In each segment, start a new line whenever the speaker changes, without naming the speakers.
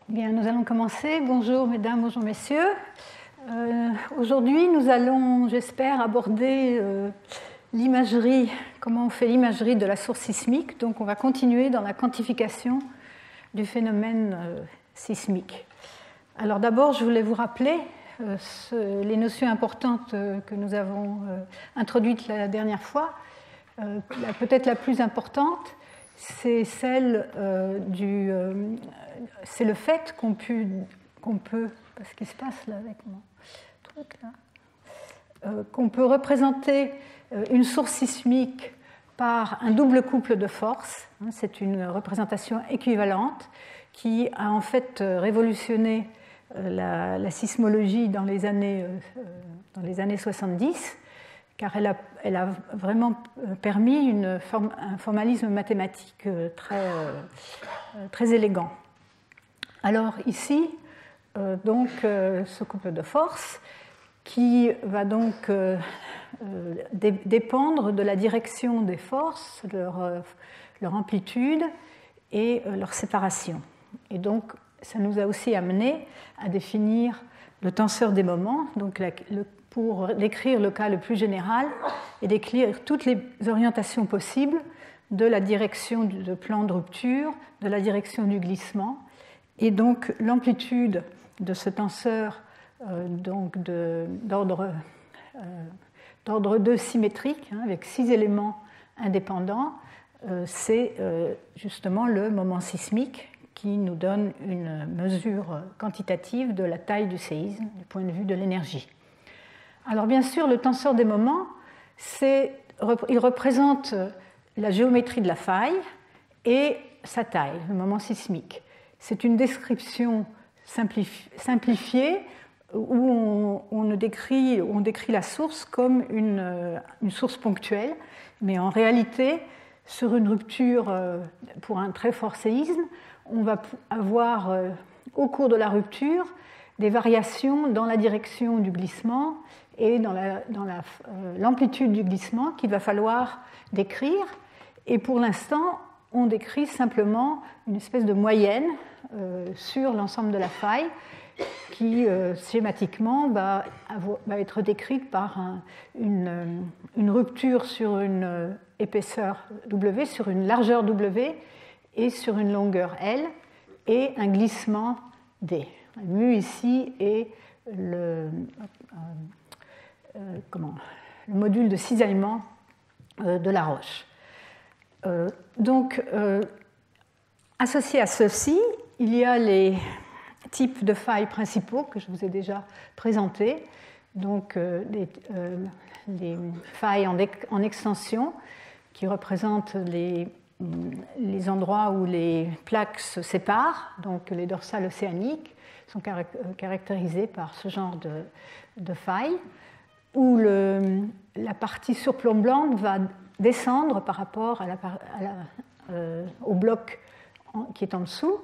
Bien, nous allons commencer. Bonjour mesdames, bonjour messieurs. Aujourd'hui, nous allons, j'espère, aborder l'imagerie, comment on fait l'imagerie de la source sismique. Donc on va continuer dans la quantification du phénomène sismique. Alors d'abord, je voulais vous rappeler les notions importantes que nous avons introduites la dernière fois. Peut-être la plus importante, c'est celle c'est le fait qu'on peut, parce qu'il se passe là avec mon truc là, qu'on peut représenter une source sismique par un double couple de forces. C'est une représentation équivalente qui a en fait révolutionné la sismologie dans les années 70, car elle a vraiment permis un formalisme mathématique très élégant. Alors ici, ce couple de forces qui va donc dépendre de la direction des forces, leur amplitude et leur séparation. Et donc, ça nous a aussi amené à définir le tenseur des moments, donc pour décrire le cas le plus général et décrire toutes les orientations possibles de la direction de plan de rupture, de la direction du glissement. Et donc l'amplitude de ce tenseur d'ordre 2 symétrique, avec 6 éléments indépendants, c'est justement le moment sismique qui nous donne une mesure quantitative de la taille du séisme du point de vue de l'énergie. Alors bien sûr, le tenseur des moments, il représente la géométrie de la faille et sa taille, le moment sismique. C'est une description simplifiée où on décrit la source comme une source ponctuelle, mais en réalité, sur une rupture pour un très fort séisme, on va avoir au cours de la rupture des variations dans la direction du glissement et dans l'amplitude du glissement qu'il va falloir décrire. Et pour l'instant, on décrit simplement une espèce de moyenne sur l'ensemble de la faille qui schématiquement va être décrite par une rupture sur une épaisseur W, sur une largeur W et sur une longueur L et un glissement D. Mu ici est le module de cisaillement de la roche. Associé à ceci, il y a les types de failles principaux que je vous ai déjà présentés, donc les failles en extension qui représentent les endroits où les plaques se séparent, donc les dorsales océaniques sont caractérisées par ce genre de failles, où la partie surplombante va descendre par rapport au bloc qui est en dessous.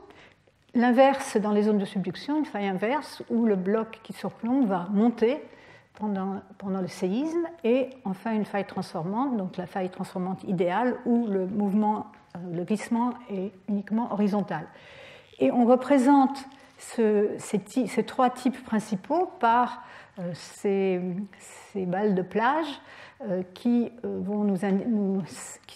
L'inverse dans les zones de subduction, une faille inverse, où le bloc qui surplombe va monter pendant le séisme, et enfin une faille transformante, donc la faille transformante idéale, où le glissement est uniquement horizontal. Et on représente ces trois types principaux par ces balles de plage qui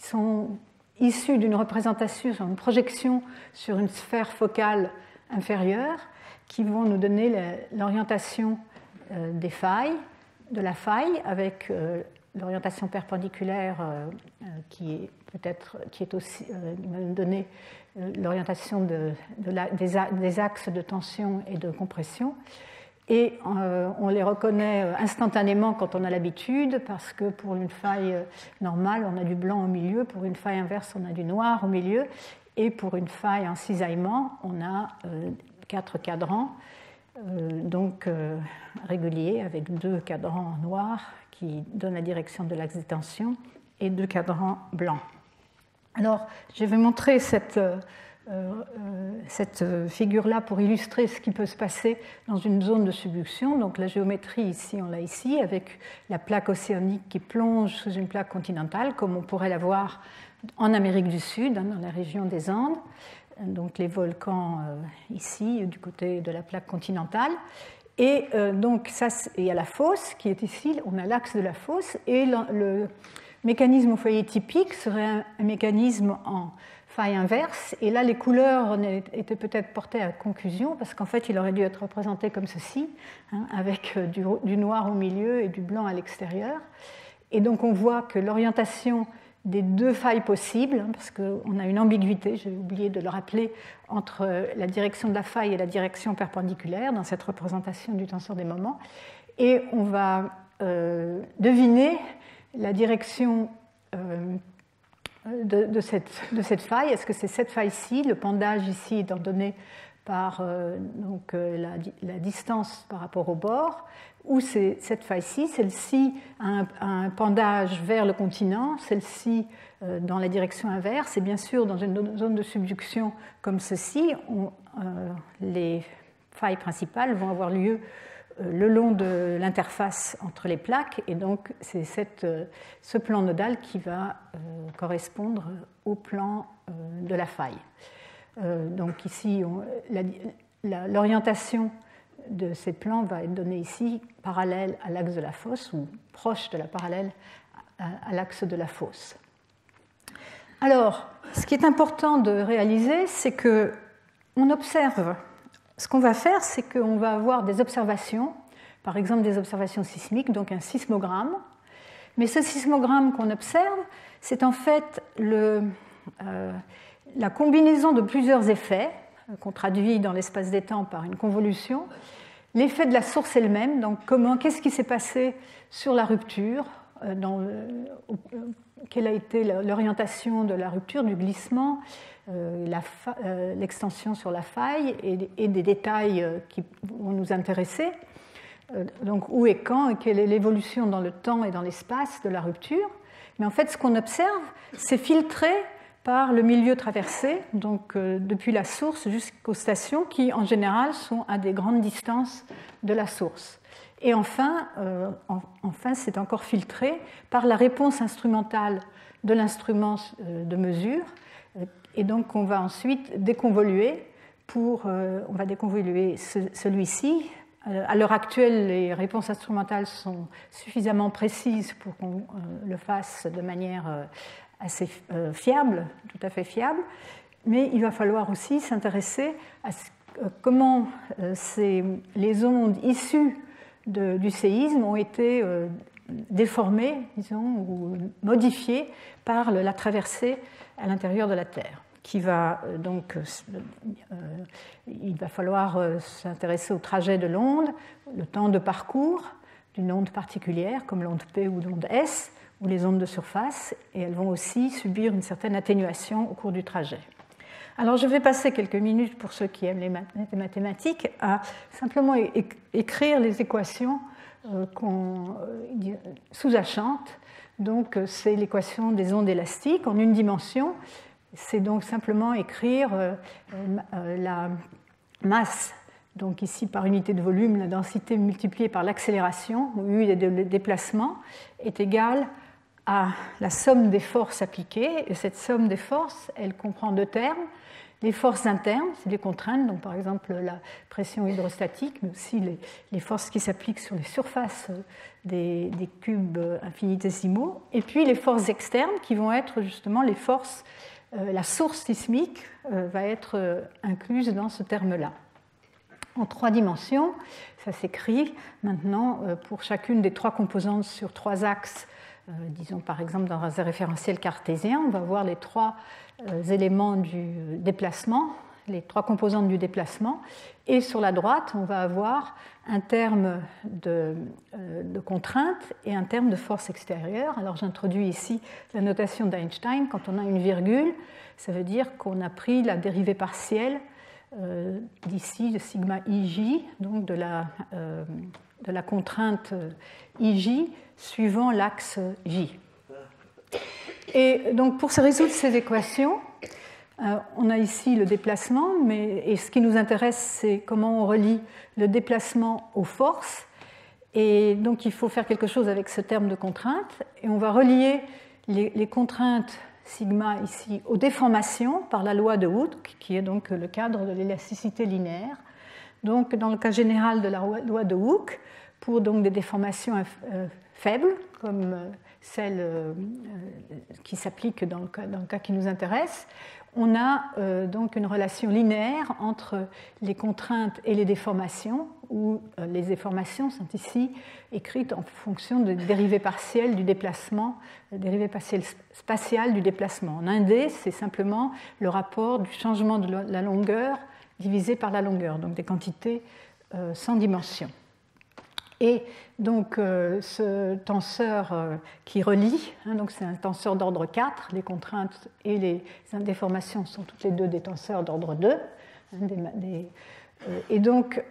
sont issues d'une représentation, une projection sur une sphère focale inférieure, qui vont nous donner l'orientation des failles, de la faille, avec l'orientation perpendiculaire qui est aussi donner l'orientation des axes de tension et de compression. Et on les reconnaît instantanément quand on a l'habitude, parce que pour une faille normale, on a du blanc au milieu, pour une faille inverse, on a du noir au milieu, et pour une faille en cisaillement, on a 4 cadrans, réguliers, avec 2 cadrans noirs qui donnent la direction de l'axe de tension, et 2 cadrans blancs. Alors, je vais montrer cette figure-là pour illustrer ce qui peut se passer dans une zone de subduction. Donc la géométrie ici, on l'a ici, avec la plaque océanique qui plonge sous une plaque continentale, comme on pourrait l'avoir en Amérique du Sud, dans la région des Andes. donc les volcans ici, du côté de la plaque continentale. Et donc, il y a la fosse qui est ici, on a l'axe de la fosse, et le mécanisme au foyer typique serait un mécanisme en faille inverse, et là les couleurs étaient peut-être portées à confusion, parce qu'en fait il aurait dû être représenté comme ceci, hein, avec du noir au milieu et du blanc à l'extérieur. Et donc on voit que l'orientation des deux failles possibles, hein, parce qu'on a une ambiguïté, j'ai oublié de le rappeler, entre la direction de la faille et la direction perpendiculaire dans cette représentation du tenseur des moments, et on va deviner la direction de cette faille. Est-ce que c'est cette faille-ci, le pendage ici étant donné par donc, la distance par rapport au bord, ou c'est cette faille-ci, celle-ci a un pendage vers le continent, celle-ci dans la direction inverse, et bien sûr dans une zone de subduction comme ceci, les failles principales vont avoir lieu le long de l'interface entre les plaques, et donc c'est ce plan nodal qui va correspondre au plan de la faille. Donc ici, l'orientation de ces plans va être donnée ici parallèle à l'axe de la fosse, ou proche de la parallèle à l'axe de la fosse. Alors, ce qui est important de réaliser, c'est qu'on observe. Ce qu'on va faire, c'est qu'on va avoir des observations, par exemple des observations sismiques, donc un sismogramme. Mais ce sismogramme qu'on observe, c'est en fait la combinaison de plusieurs effets, qu'on traduit dans l'espace des temps par une convolution. L'effet de la source elle-même, donc qu'est-ce qui s'est passé sur la rupture, quelle a été l'orientation de la rupture, du glissement, l'extension sur la faille et des détails qui vont nous intéresser. Donc où et quand, et quelle est l'évolution dans le temps et dans l'espace de la rupture. Mais en fait, ce qu'on observe, c'est filtré par le milieu traversé, donc depuis la source jusqu'aux stations qui, en général, sont à des grandes distances de la source. Et enfin c'est encore filtré par la réponse instrumentale de l'instrument de mesure. Et donc, on va ensuite déconvoluer on va déconvoluer celui-ci. À l'heure actuelle, les réponses instrumentales sont suffisamment précises pour qu'on le fasse de manière assez fiable, tout à fait fiable. Mais il va falloir aussi s'intéresser à comment les ondes issues du séisme ont été déformées, disons, ou modifiées par la traversée à l'intérieur de la Terre. Il va falloir s'intéresser au trajet de l'onde, le temps de parcours d'une onde particulière, comme l'onde P ou l'onde S, ou les ondes de surface, et elles vont aussi subir une certaine atténuation au cours du trajet. Alors je vais passer quelques minutes, pour ceux qui aiment les mathématiques, à simplement écrire les équations sous-jacentes. Donc c'est l'équation des ondes élastiques en une dimension. C'est donc simplement écrire la masse, donc ici par unité de volume, la densité multipliée par l'accélération, où U est le déplacement, est égale à la somme des forces appliquées. Et cette somme des forces, elle comprend deux termes. Les forces internes, c'est des contraintes, donc par exemple la pression hydrostatique, mais aussi les forces qui s'appliquent sur les surfaces des cubes infinitésimaux. Et puis les forces externes, qui vont être justement les forces. La source sismique va être incluse dans ce terme-là. En trois dimensions, ça s'écrit maintenant pour chacune des trois composantes sur trois axes. Disons par exemple dans un référentiel cartésien, on va voir les trois éléments du déplacement, les trois composantes du déplacement. Et sur la droite, on va avoir un terme de contrainte et un terme de force extérieure. Alors j'introduis ici la notation d'Einstein. Quand on a une virgule, ça veut dire qu'on a pris la dérivée partielle d'ici de sigma ij, donc de la contrainte ij suivant l'axe j. Et donc pour résoudre ces équations, on a ici le déplacement, et ce qui nous intéresse, c'est comment on relie le déplacement aux forces. Et donc, il faut faire quelque chose avec ce terme de contrainte. Et on va relier les contraintes sigma ici aux déformations par la loi de Hooke, qui est donc le cadre de l'élasticité linéaire. Donc, dans le cas général de la loi de Hooke, pour donc des déformations faibles, comme celle qui s'applique dans le cas qui nous intéresse, on a donc une relation linéaire entre les contraintes et les déformations, où les déformations sont ici écrites en fonction de dérivées partielles du déplacement, dérivée partielle spatiale du déplacement. En 1D, c'est simplement le rapport du changement de la longueur divisé par la longueur, donc des quantités sans dimension. Et donc ce tenseur qui relie, donc c'est un tenseur d'ordre 4, les contraintes et les déformations sont toutes les deux des tenseurs d'ordre 2. Et donc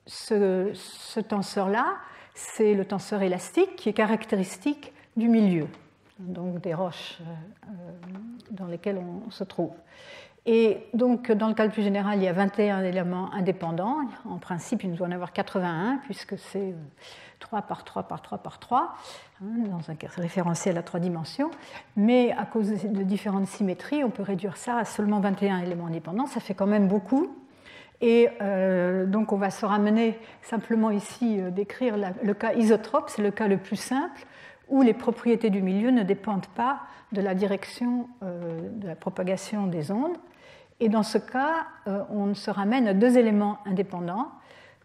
ce tenseur-là, c'est le tenseur élastique qui est caractéristique du milieu, donc des roches dans lesquelles on se trouve. Et donc, dans le cas le plus général, il y a 21 éléments indépendants. En principe, il nous doit en avoir 81, puisque c'est 3 par 3 par 3 par 3, dans un référentiel à 3 dimensions. Mais à cause de différentes symétries, on peut réduire ça à seulement 21 éléments indépendants. Ça fait quand même beaucoup. Et donc, on va se ramener simplement ici d'écrire le cas isotrope, c'est le cas le plus simple, où les propriétés du milieu ne dépendent pas de la direction de la propagation des ondes. Et dans ce cas, on se ramène à deux éléments indépendants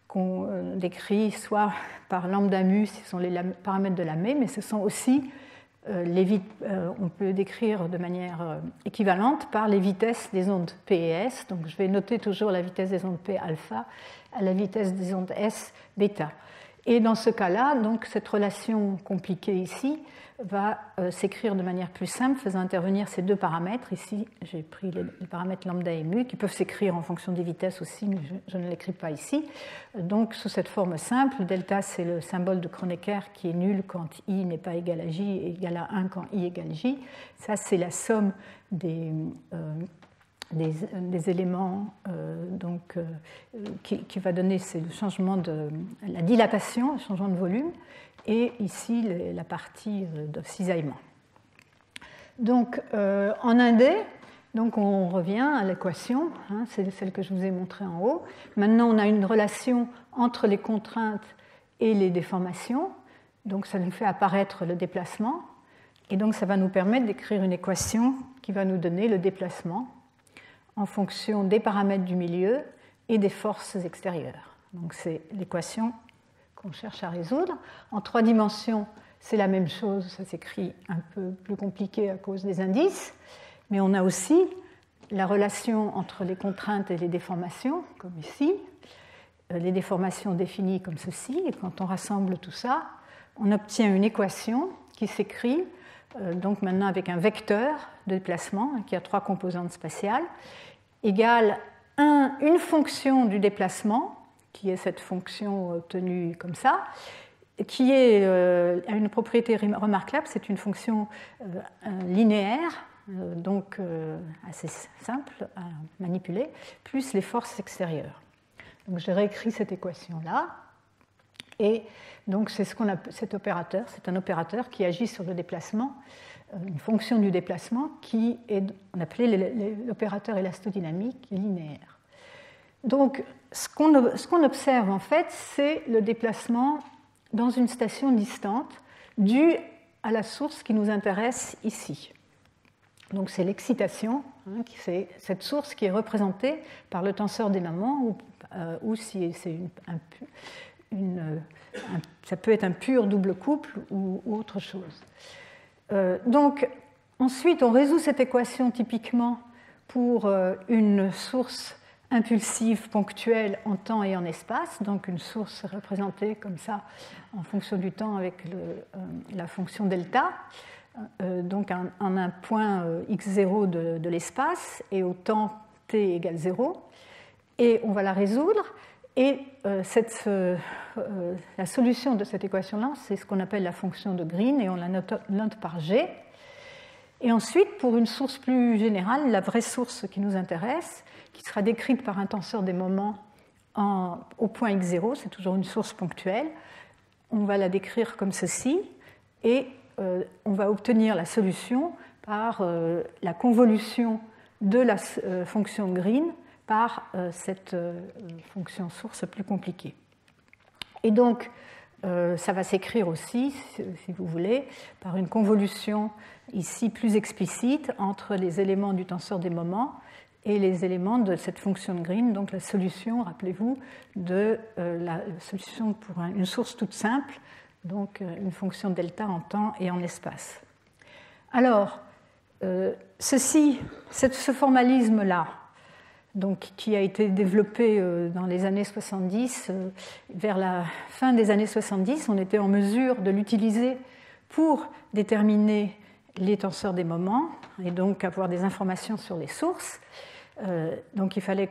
qu'on décrit soit par lambda mu, ce sont les paramètres de Lamé, mais ce sont aussi, on peut décrire de manière équivalente par les vitesses des ondes P et S. Donc je vais noter toujours la vitesse des ondes P alpha à la vitesse des ondes S bêta. Et dans ce cas-là, donc, cette relation compliquée ici va s'écrire de manière plus simple, faisant intervenir ces deux paramètres. Ici, j'ai pris les paramètres lambda et mu, qui peuvent s'écrire en fonction des vitesses aussi, mais je ne l'écris pas ici. Donc, sous cette forme simple, delta, c'est le symbole de Kronecker qui est nul quand i n'est pas égal à j et égal à 1 quand i égale j. Ça, c'est la somme des éléments qui va donner, c'est le changement de la dilatation, le changement de volume, et ici la partie de cisaillement. Donc en 1D, donc on revient à l'équation, c'est celle que je vous ai montrée en haut. Maintenant on a une relation entre les contraintes et les déformations, donc ça nous fait apparaître le déplacement, et donc ça va nous permettre d'écrire une équation qui va nous donner le déplacement en fonction des paramètres du milieu et des forces extérieures. Donc c'est l'équation qu'on cherche à résoudre. En 3 dimensions, c'est la même chose, ça s'écrit un peu plus compliqué à cause des indices, mais on a aussi la relation entre les contraintes et les déformations, comme ici, les déformations définies comme ceci, et quand on rassemble tout ça, on obtient une équation qui s'écrit donc maintenant avec un vecteur de déplacement qui a 3 composantes spatiales, égale une fonction du déplacement, qui est cette fonction obtenue comme ça, qui a une propriété remarquable, c'est une fonction linéaire, donc assez simple à manipuler, plus les forces extérieures. Donc j'ai réécrit cette équation-là, et donc c'est cet opérateur, c'est un opérateur qui agit sur le déplacement, une fonction du déplacement qui est, on appelait l'opérateur élastodynamique linéaire. Donc ce qu'on observe en fait, c'est le déplacement dans une station distante due à la source qui nous intéresse ici. Donc c'est l'excitation, c'est cette source qui est représentée par le tenseur des moments, ou si c'est ça peut être un pur double couple ou autre chose. Donc ensuite on résout cette équation typiquement pour une source impulsive ponctuelle en temps et en espace, donc une source représentée comme ça en fonction du temps avec la fonction delta, donc en un point x0 de l'espace et au temps t égale 0, et on va la résoudre. Et la solution de cette équation-là, c'est ce qu'on appelle la fonction de Green, et on la note par G. Et ensuite, pour une source plus générale, la vraie source qui nous intéresse, qui sera décrite par un tenseur des moments au point x0, c'est toujours une source ponctuelle, on va la décrire comme ceci, et on va obtenir la solution par la convolution de la fonction Green par cette fonction source plus compliquée. Et donc, ça va s'écrire aussi, si vous voulez, par une convolution ici plus explicite entre les éléments du tenseur des moments et les éléments de cette fonction de Green, donc la solution, rappelez-vous, de la solution pour une source toute simple, donc une fonction delta en temps et en espace. Alors, ce formalisme-là, donc, qui a été développé dans les années 70, vers la fin des années 70, on était en mesure de l'utiliser pour déterminer les tenseurs des moments et donc avoir des informations sur les sources. Donc il fallait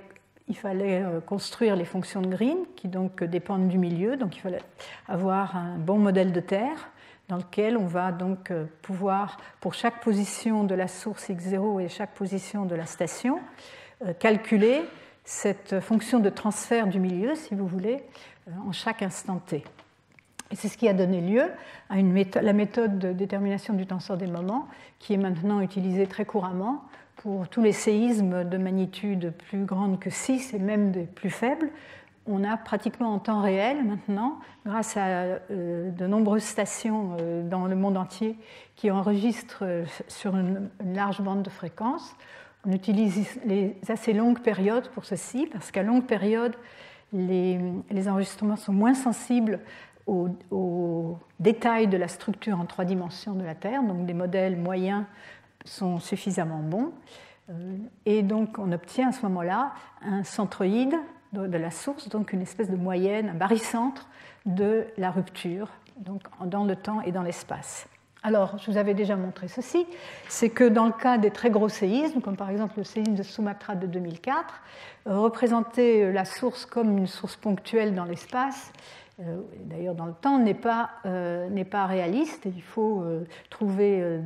construire les fonctions de Green qui donc dépendent du milieu, donc il fallait avoir un bon modèle de terre dans lequel on va donc pouvoir, pour chaque position de la source x0 et chaque position de la station, calculer cette fonction de transfert du milieu, si vous voulez, en chaque instant t. Et c'est ce qui a donné lieu à la méthode de détermination du tenseur des moments, qui est maintenant utilisée très couramment pour tous les séismes de magnitude plus grande que 6 et même des plus faibles. On a pratiquement en temps réel maintenant, grâce à de nombreuses stations dans le monde entier qui enregistrent sur une large bande de fréquences. On utilise les assez longues périodes pour ceci, parce qu'à longue période, les enregistrements sont moins sensibles aux détails de la structure en 3 dimensions de la Terre, donc des modèles moyens sont suffisamment bons. Et donc on obtient à ce moment-là un centroïde de la source, donc une espèce de moyenne, un barycentre de la rupture, donc dans le temps et dans l'espace. Alors, je vous avais déjà montré ceci, c'est que dans le cas des très gros séismes, comme par exemple le séisme de Sumatra de 2004, représenter la source comme une source ponctuelle dans l'espace, d'ailleurs dans le temps, n'est pas réaliste. Il faut trouver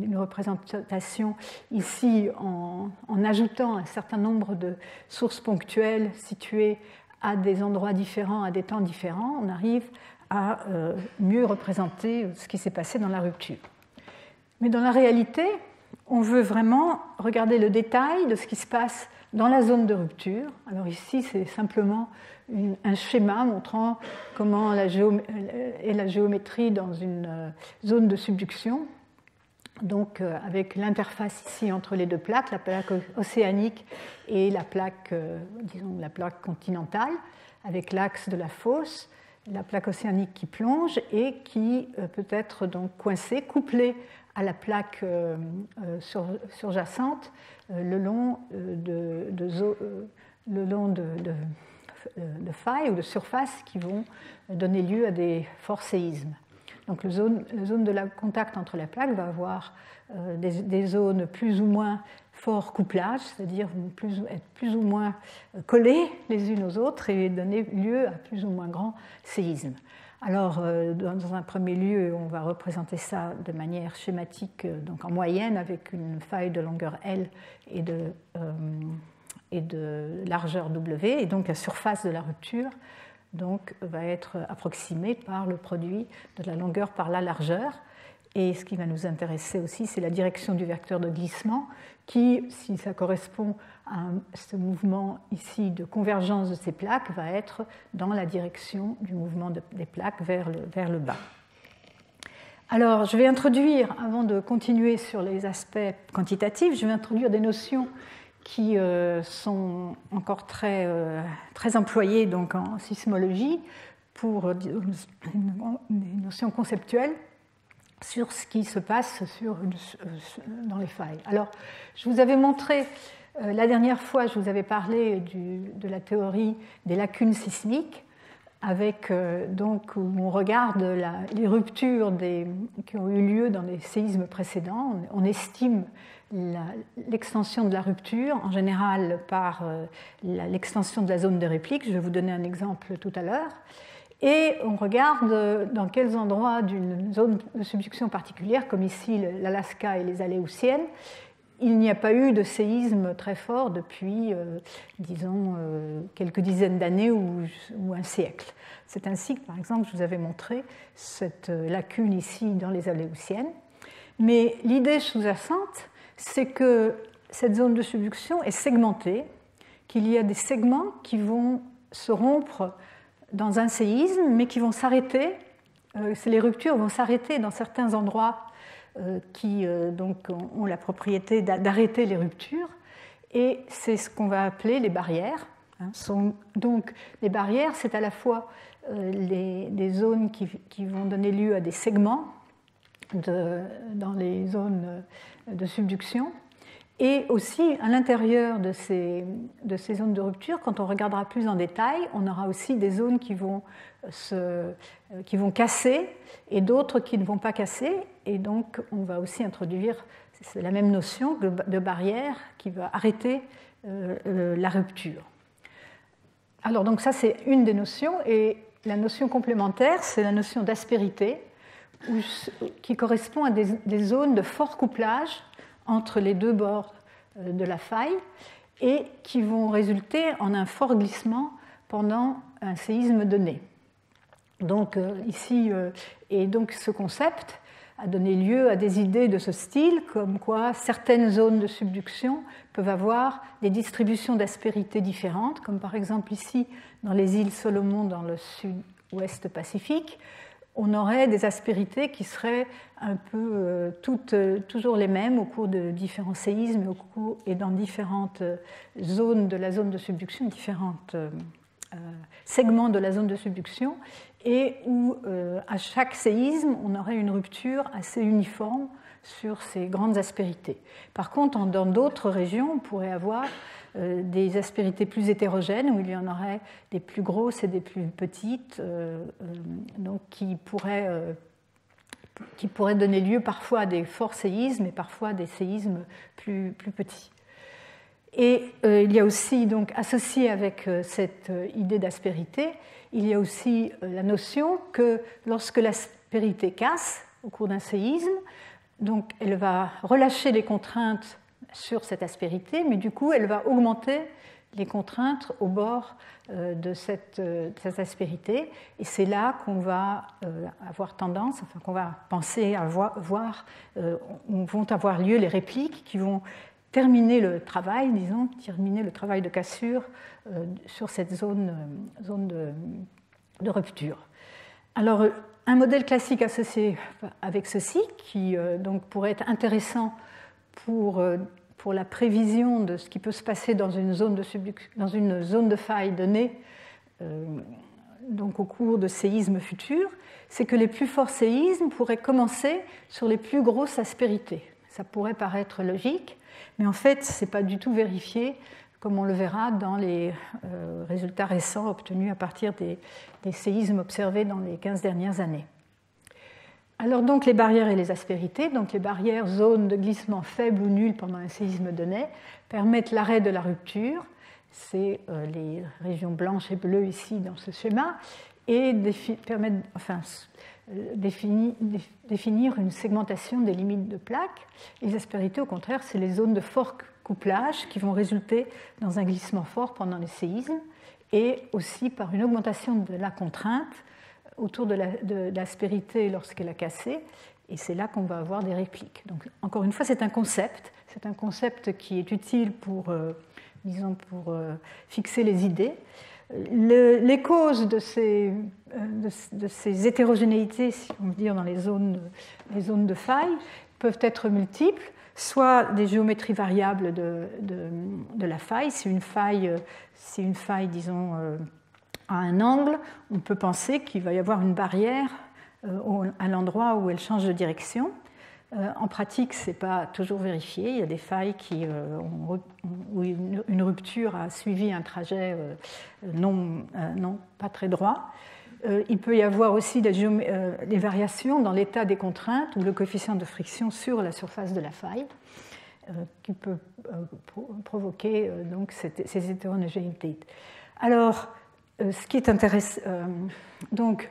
une représentation ici en ajoutant un certain nombre de sources ponctuelles situées à des endroits différents, à des temps différents. On arrive à mieux représenter ce qui s'est passé dans la rupture. Mais dans la réalité, on veut vraiment regarder le détail de ce qui se passe dans la zone de rupture. Alors ici, c'est simplement un schéma montrant comment est la géométrie dans une zone de subduction. Donc avec l'interface ici entre les deux plaques, la plaque océanique et la plaque, disons, la plaque continentale, avec l'axe de la fosse, la plaque océanique qui plonge et qui peut être donc coincée, couplée à la plaque surjacente le long de failles ou de surfaces qui vont donner lieu à des forts séismes. Donc la zone de contact entre les plaques va avoir des zones plus ou moins fort couplage, c'est-à-dire être plus ou moins collées les unes aux autres et donner lieu à plus ou moins grands séismes. Alors, dans un premier lieu, on va représenter ça de manière schématique, donc en moyenne, avec une faille de longueur L et de largeur W, et donc la surface de la rupture donc, va être approximée par le produit de la longueur par la largeur. Et ce qui va nous intéresser aussi, c'est la direction du vecteur de glissement qui, si ça correspond à ce mouvement ici de convergence de ces plaques, va être dans la direction du mouvement des plaques vers le bas. Alors, je vais introduire, avant de continuer sur les aspects quantitatifs, je vais introduire des notions qui sont encore très employées donc, en sismologie pour des notions conceptuelles sur ce qui se passe dans les failles. Alors, je vous avais montré, la dernière fois, je vous avais parlé de la théorie des lacunes sismiques, avec donc où on regarde les ruptures qui ont eu lieu dans les séismes précédents. On estime l'extension de la rupture, en général par l'extension de la zone de réplique. Je vais vous donner un exemple tout à l'heure. Et on regarde dans quels endroits d'une zone de subduction particulière, comme ici l'Alaska et les Aléoutiennes, il n'y a pas eu de séisme très fort depuis, disons, quelques dizaines d'années ou un siècle. C'est ainsi que, par exemple, je vous avais montré cette lacune ici dans les Aléoutiennes. Mais l'idée sous-jacente, c'est que cette zone de subduction est segmentée, qu'il y a des segments qui vont se rompre dans un séisme, mais qui vont s'arrêter. Les ruptures vont s'arrêter dans certains endroits qui donc ont la propriété d'arrêter les ruptures. Et c'est ce qu'on va appeler les barrières. Donc les barrières, c'est à la fois des zones qui vont donner lieu à des segments dans les zones de subduction, et aussi à l'intérieur de ces zones de rupture, quand on regardera plus en détail, on aura aussi des zones qui vont casser et d'autres qui ne vont pas casser, et donc on va aussi introduire, c'est la même notion de barrière qui va arrêter la rupture. Alors donc ça c'est une des notions, et la notion complémentaire c'est la notion d'aspérité, qui correspond à des zones de fort couplage entre les deux bords de la faille et qui vont résulter en un fort glissement pendant un séisme donné. Donc ici, et donc ce concept a donné lieu à des idées de ce style, comme quoi certaines zones de subduction peuvent avoir des distributions d'aspérité différentes, comme par exemple ici dans les îles Solomon dans le sud-ouest Pacifique. On aurait des aspérités qui seraient un peu toujours les mêmes au cours de différents séismes et dans différentes zones de la zone de subduction, différents segments de la zone de subduction, et où à chaque séisme, on aurait une rupture assez uniforme sur ces grandes aspérités. Par contre, dans d'autres régions, on pourrait avoir des aspérités plus hétérogènes, où il y en aurait des plus grosses et des plus petites, donc qui pourraient donner lieu parfois à des forts séismes et parfois à des séismes plus petits. Et il y a aussi, donc, associé avec cette idée d'aspérité, il y a aussi la notion que lorsque l'aspérité casse au cours d'un séisme, donc elle va relâcher les contraintes sur cette aspérité, mais du coup, elle va augmenter les contraintes au bord de cette aspérité. Et c'est là qu'on va avoir tendance, enfin qu'on va penser à voir, vont avoir lieu les répliques qui vont terminer le travail, terminer le travail de cassure sur cette zone de rupture. Alors, un modèle classique associé avec ceci, qui donc pourrait être intéressant pour la prévision de ce qui peut se passer dans une zone de faille donnée, donc au cours de séismes futurs, c'est que les plus forts séismes pourraient commencer sur les plus grosses aspérités. Ça pourrait paraître logique, mais en fait, ce n'est pas du tout vérifié, comme on le verra dans les résultats récents obtenus à partir des séismes observés dans les 15 dernières années. Alors donc les barrières et les aspérités, donc les barrières, zones de glissement faibles ou nulles pendant un séisme donné, permettent l'arrêt de la rupture, c'est les régions blanches et bleues ici dans ce schéma, et permettent définir une segmentation des limites de plaques. Les aspérités, au contraire, c'est les zones de fort couplage qui vont résulter dans un glissement fort pendant les séismes, et aussi par une augmentation de la contrainte autour de l'aspérité lorsqu'elle a cassé, et c'est là qu'on va avoir des répliques. Donc, encore une fois, c'est un concept qui est utile pour fixer les idées. Les causes de ces hétérogénéités, si on veut dire, dans les zones de faille, peuvent être multiples, soit des géométries variables de la faille. Si une faille, disons, à un angle, on peut penser qu'il va y avoir une barrière à l'endroit où elle change de direction. En pratique, ce n'est pas toujours vérifié. Il y a des failles où une rupture a suivi un trajet non pas très droit. Il peut y avoir aussi des variations dans l'état des contraintes ou le coefficient de friction sur la surface de la faille qui peut provoquer donc ces hétérogénéités. Alors, ce qui est intéressant, donc,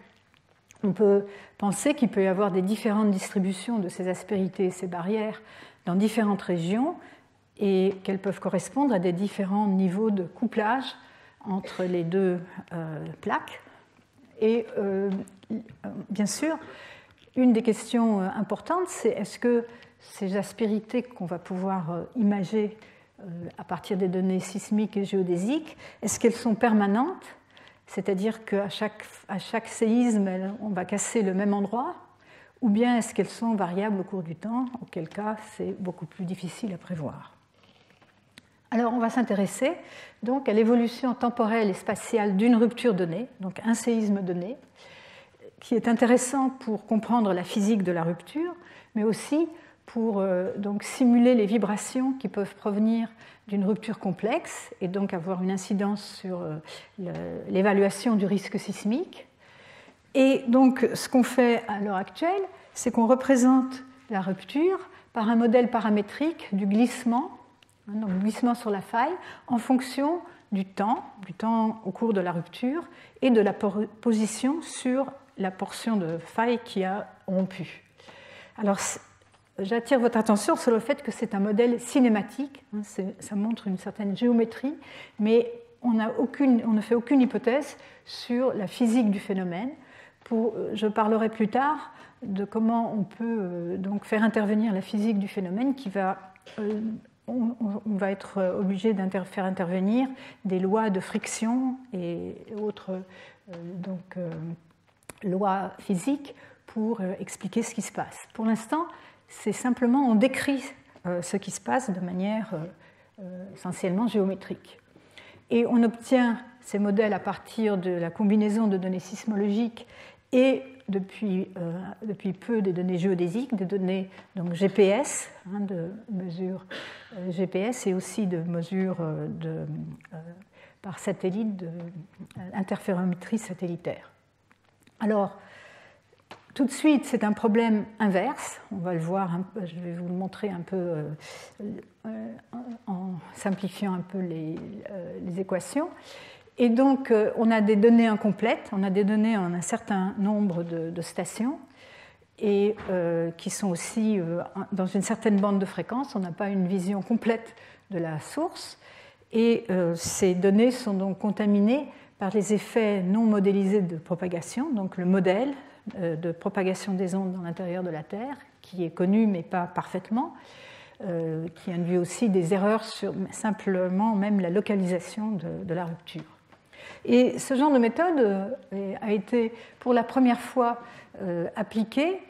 on peut penser qu'il peut y avoir des différentes distributions de ces aspérités et ces barrières dans différentes régions et qu'elles peuvent correspondre à des différents niveaux de couplage entre les deux plaques. Et bien sûr, une des questions importantes, c'est est-ce que ces aspérités qu'on va pouvoir imager à partir des données sismiques et géodésiques, est-ce qu'elles sont permanentes, c'est-à-dire qu'à chaque séisme, on va casser le même endroit, ou bien est-ce qu'elles sont variables au cours du temps, auquel cas c'est beaucoup plus difficile à prévoir. Alors on va s'intéresser donc à l'évolution temporelle et spatiale d'une rupture donnée, donc un séisme donné, qui est intéressant pour comprendre la physique de la rupture, mais aussi pour donc simuler les vibrations qui peuvent provenir d'une rupture complexe et donc avoir une incidence sur l'évaluation du risque sismique. Et donc ce qu'on fait à l'heure actuelle, c'est qu'on représente la rupture par un modèle paramétrique du glissement, donc glissement sur la faille, en fonction du temps au cours de la rupture et de la position sur la portion de faille qui a rompu. Alors, j'attire votre attention sur le fait que c'est un modèle cinématique, ça montre une certaine géométrie, mais on ne fait aucune hypothèse sur la physique du phénomène. Je parlerai plus tard de comment on peut donc faire intervenir la physique du phénomène qui va... on va être obligé de faire intervenir des lois de friction et autres lois physiques pour expliquer ce qui se passe. Pour l'instant, c'est simplement on décrit ce qui se passe de manière essentiellement géométrique. Et on obtient ces modèles à partir de la combinaison de données sismologiques et depuis peu des données géodésiques, des données donc GPS, de mesures GPS et aussi de mesures par satellite, d'interférométrie satellitaire. Alors, tout de suite, c'est un problème inverse. On va le voir, je vais vous le montrer un peu en simplifiant un peu les équations. Et donc, on a des données incomplètes, on a des données en un certain nombre de stations et qui sont aussi dans une certaine bande de fréquence. On n'a pas une vision complète de la source. Et ces données sont donc contaminées par les effets non modélisés de propagation, donc le modèle de propagation des ondes dans l'intérieur de la Terre, qui est connu mais pas parfaitement, qui induit aussi des erreurs sur simplement même la localisation de la rupture. Et ce genre de méthode a été pour la première fois appliqué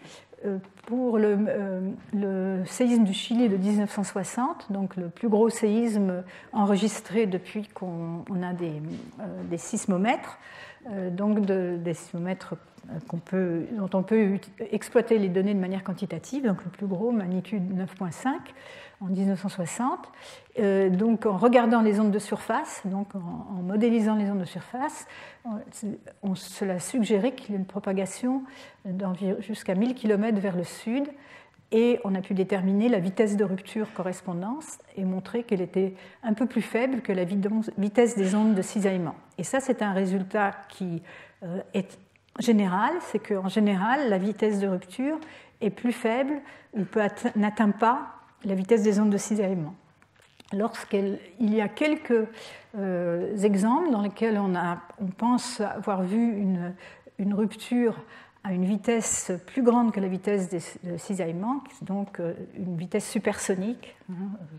pour le séisme du Chili de 1960, donc le plus gros séisme enregistré depuis qu'on a des sismomètres, donc des sismomètres dont on peut exploiter les données de manière quantitative, donc le plus gros, magnitude 9.5 en 1960. Donc en regardant les ondes de surface, donc en modélisant les ondes de surface, cela suggérait qu'il y a une propagation jusqu'à 1000 km vers le sud, et on a pu déterminer la vitesse de rupture correspondante et montrer qu'elle était un peu plus faible que la vitesse des ondes de cisaillement. Et ça, c'est un résultat qui est général, c'est qu'en général, la vitesse de rupture est plus faible ou n'atteint pas la vitesse des ondes de cisaillement. Lorsqu'il y a quelques exemples dans lesquels on pense avoir vu une rupture à une vitesse plus grande que la vitesse de cisaillement, donc une vitesse supersonique,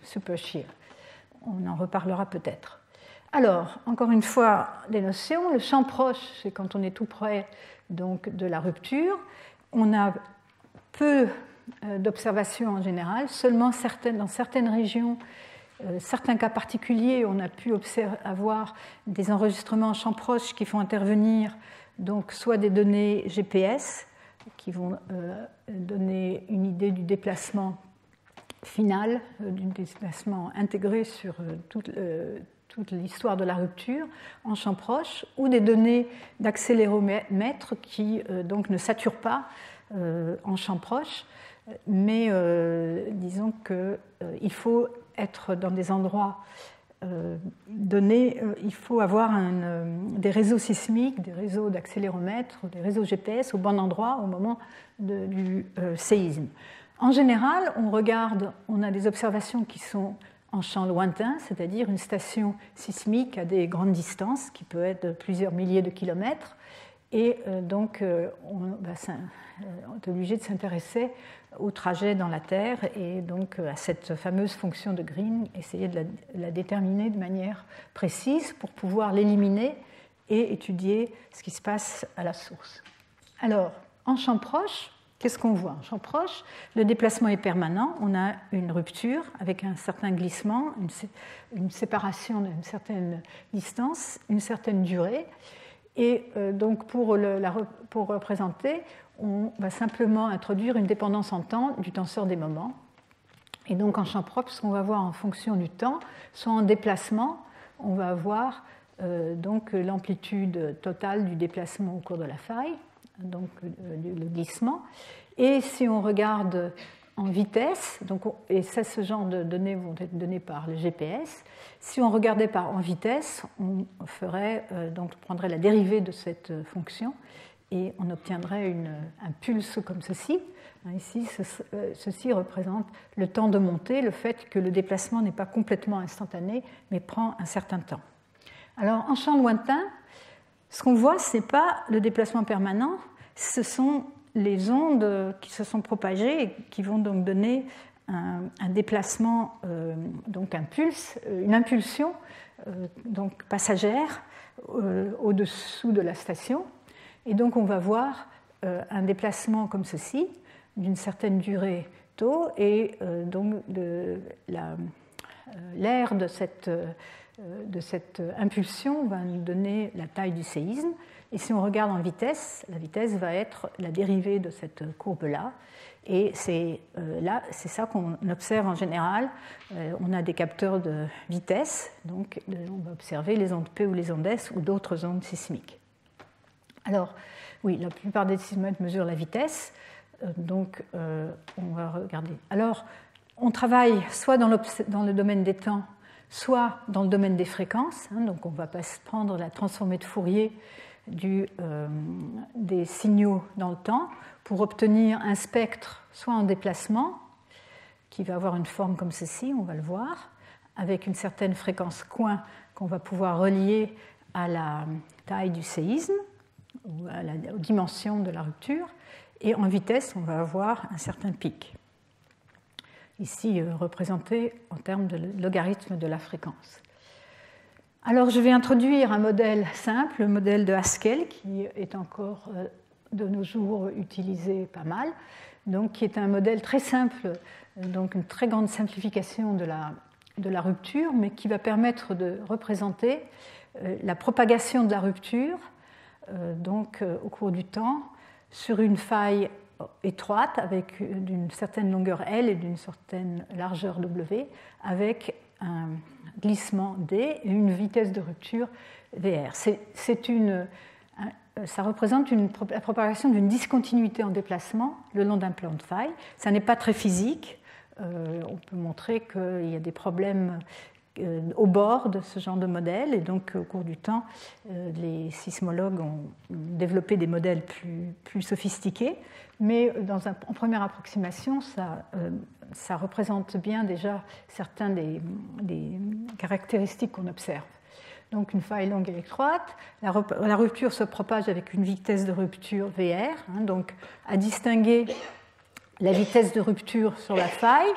super shear. On en reparlera peut-être. Alors, encore une fois, des notions. Le champ proche, c'est quand on est tout près donc, de la rupture. On a peu d'observations en général, seulement dans certaines régions, certains cas particuliers, on a pu avoir des enregistrements en champ proche qui font intervenir donc, soit des données GPS qui vont donner une idée du déplacement final, du déplacement intégré sur toute l'histoire de la rupture en champ proche, ou des données d'accéléromètre qui donc ne saturent pas en champ proche, mais disons qu'il faut être dans des endroits donnés, il faut avoir des réseaux sismiques, des réseaux d'accéléromètres, des réseaux GPS au bon endroit au moment du séisme. En général, on a des observations qui sont en champ lointain, c'est-à-dire une station sismique à des grandes distances, qui peut être de plusieurs milliers de kilomètres, Et donc, on est obligé de s'intéresser au trajet dans la Terre et donc à cette fameuse fonction de Green, essayer de la déterminer de manière précise pour pouvoir l'éliminer et étudier ce qui se passe à la source. Alors, en champ proche, qu'est-ce qu'on voit? En champ proche, le déplacement est permanent, on a une rupture avec un certain glissement, une séparation d'une certaine distance, une certaine durée. Et donc pour représenter, on va simplement introduire une dépendance en temps du tenseur des moments. Et donc en champ propre, ce qu'on va voir en fonction du temps, soit en déplacement, on va avoir donc l'amplitude totale du déplacement au cours de la faille, donc le glissement. Et si on regarde en vitesse, donc et ça, ce genre de données vont être données par le GPS. Si on regardait en vitesse, on prendrait la dérivée de cette fonction et on obtiendrait un pulse comme ceci. Ici, ceci représente le temps de montée, le fait que le déplacement n'est pas complètement instantané, mais prend un certain temps. Alors, en champ lointain, ce qu'on voit, ce n'est pas le déplacement permanent, ce sont les ondes qui se sont propagées et qui vont donc donner un déplacement, donc un pulse, une impulsion donc passagère au-dessous de la station. Et donc on va voir un déplacement comme ceci, d'une certaine durée tôt, et donc l'aire de cette impulsion va nous donner la taille du séisme. Et si on regarde en vitesse, la vitesse va être la dérivée de cette courbe-là. Et c'est ça qu'on observe en général. On a des capteurs de vitesse, donc on va observer les ondes P ou les ondes S ou d'autres ondes sismiques. Alors, oui, la plupart des sismomètres mesurent la vitesse, donc on va regarder. Alors, on travaille soit dans le domaine des temps, soit dans le domaine des fréquences. Donc, on va prendre la transformée de Fourier des signaux dans le temps pour obtenir un spectre soit en déplacement, qui va avoir une forme comme ceci, on va le voir, avec une certaine fréquence coin qu'on va pouvoir relier à la taille du séisme, ou aux dimensions de la rupture, et en vitesse, on va avoir un certain pic, ici représenté en termes de logarithme de la fréquence. Alors, je vais introduire un modèle simple, le modèle de Haskell, qui est encore de nos jours utilisé pas mal, donc qui est un modèle très simple, donc une très grande simplification de la rupture, mais qui va permettre de représenter la propagation de la rupture au cours du temps sur une faille étroite avec d'une certaine longueur L et d'une certaine largeur W, avec un glissement D et une vitesse de rupture VR. Ça représente la propagation d'une discontinuité en déplacement le long d'un plan de faille. Ça n'est pas très physique. On peut montrer qu'il y a des problèmes au bord de ce genre de modèle, et donc au cours du temps, les sismologues ont développé des modèles plus sophistiqués, mais en première approximation, ça représente bien déjà certaines des caractéristiques qu'on observe. Donc une faille longue et étroite, la rupture se propage avec une vitesse de rupture VR, donc à distinguer la vitesse de rupture sur la faille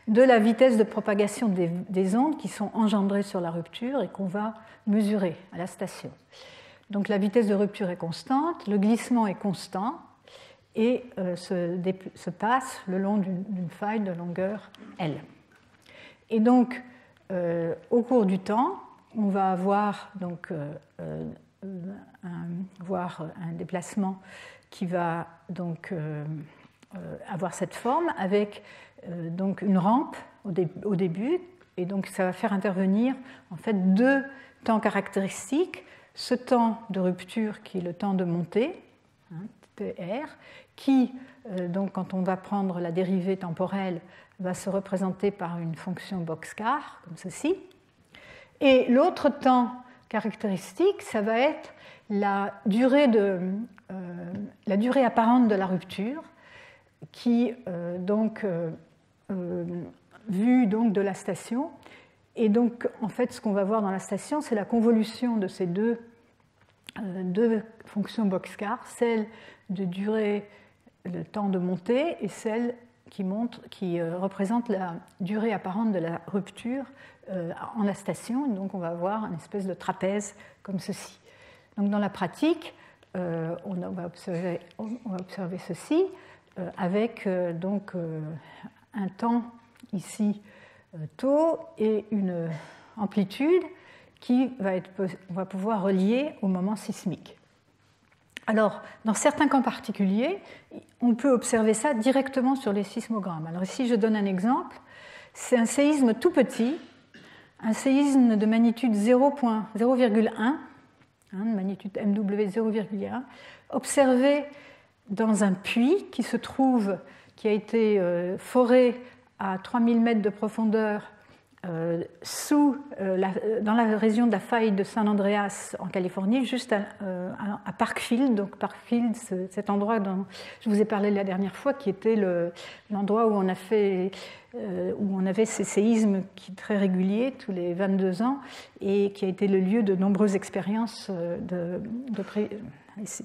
de la vitesse de propagation des ondes qui sont engendrées sur la rupture et qu'on va mesurer à la station. Donc la vitesse de rupture est constante, le glissement est constant et se passe le long d'une faille de longueur L. Et donc, au cours du temps, on va avoir un déplacement qui va donc avoir cette forme avec donc une rampe au début, et donc ça va faire intervenir en fait deux temps caractéristiques, ce temps de rupture qui est le temps de montée, TR, qui donc quand on va prendre la dérivée temporelle va se représenter par une fonction Boxcar comme ceci, et l'autre temps caractéristique, ça va être la durée apparente de la rupture, qui vue donc de la station. Et donc, en fait, ce qu'on va voir dans la station, c'est la convolution de ces deux deux fonctions Boxcar, celle de durée, le temps de montée, et celle qui représente la durée apparente de la rupture en la station. Donc on va avoir une espèce de trapèze comme ceci. Donc dans la pratique, on va observer ceci avec donc un temps ici taux et une amplitude on va pouvoir relier au moment sismique. Alors, dans certains cas particuliers, on peut observer ça directement sur les sismogrammes. Alors ici, je donne un exemple. C'est un séisme tout petit, un séisme de magnitude 0,1, magnitude MW 0,1, observé dans un puits qui a été foré à 3000 mètres de profondeur dans la région de la faille de San Andreas en Californie, juste à Parkfield. Donc Parkfield, cet endroit dont je vous ai parlé la dernière fois, qui était l'endroit où on avait ces séismes très réguliers tous les 22 ans et qui a été le lieu de nombreuses expériences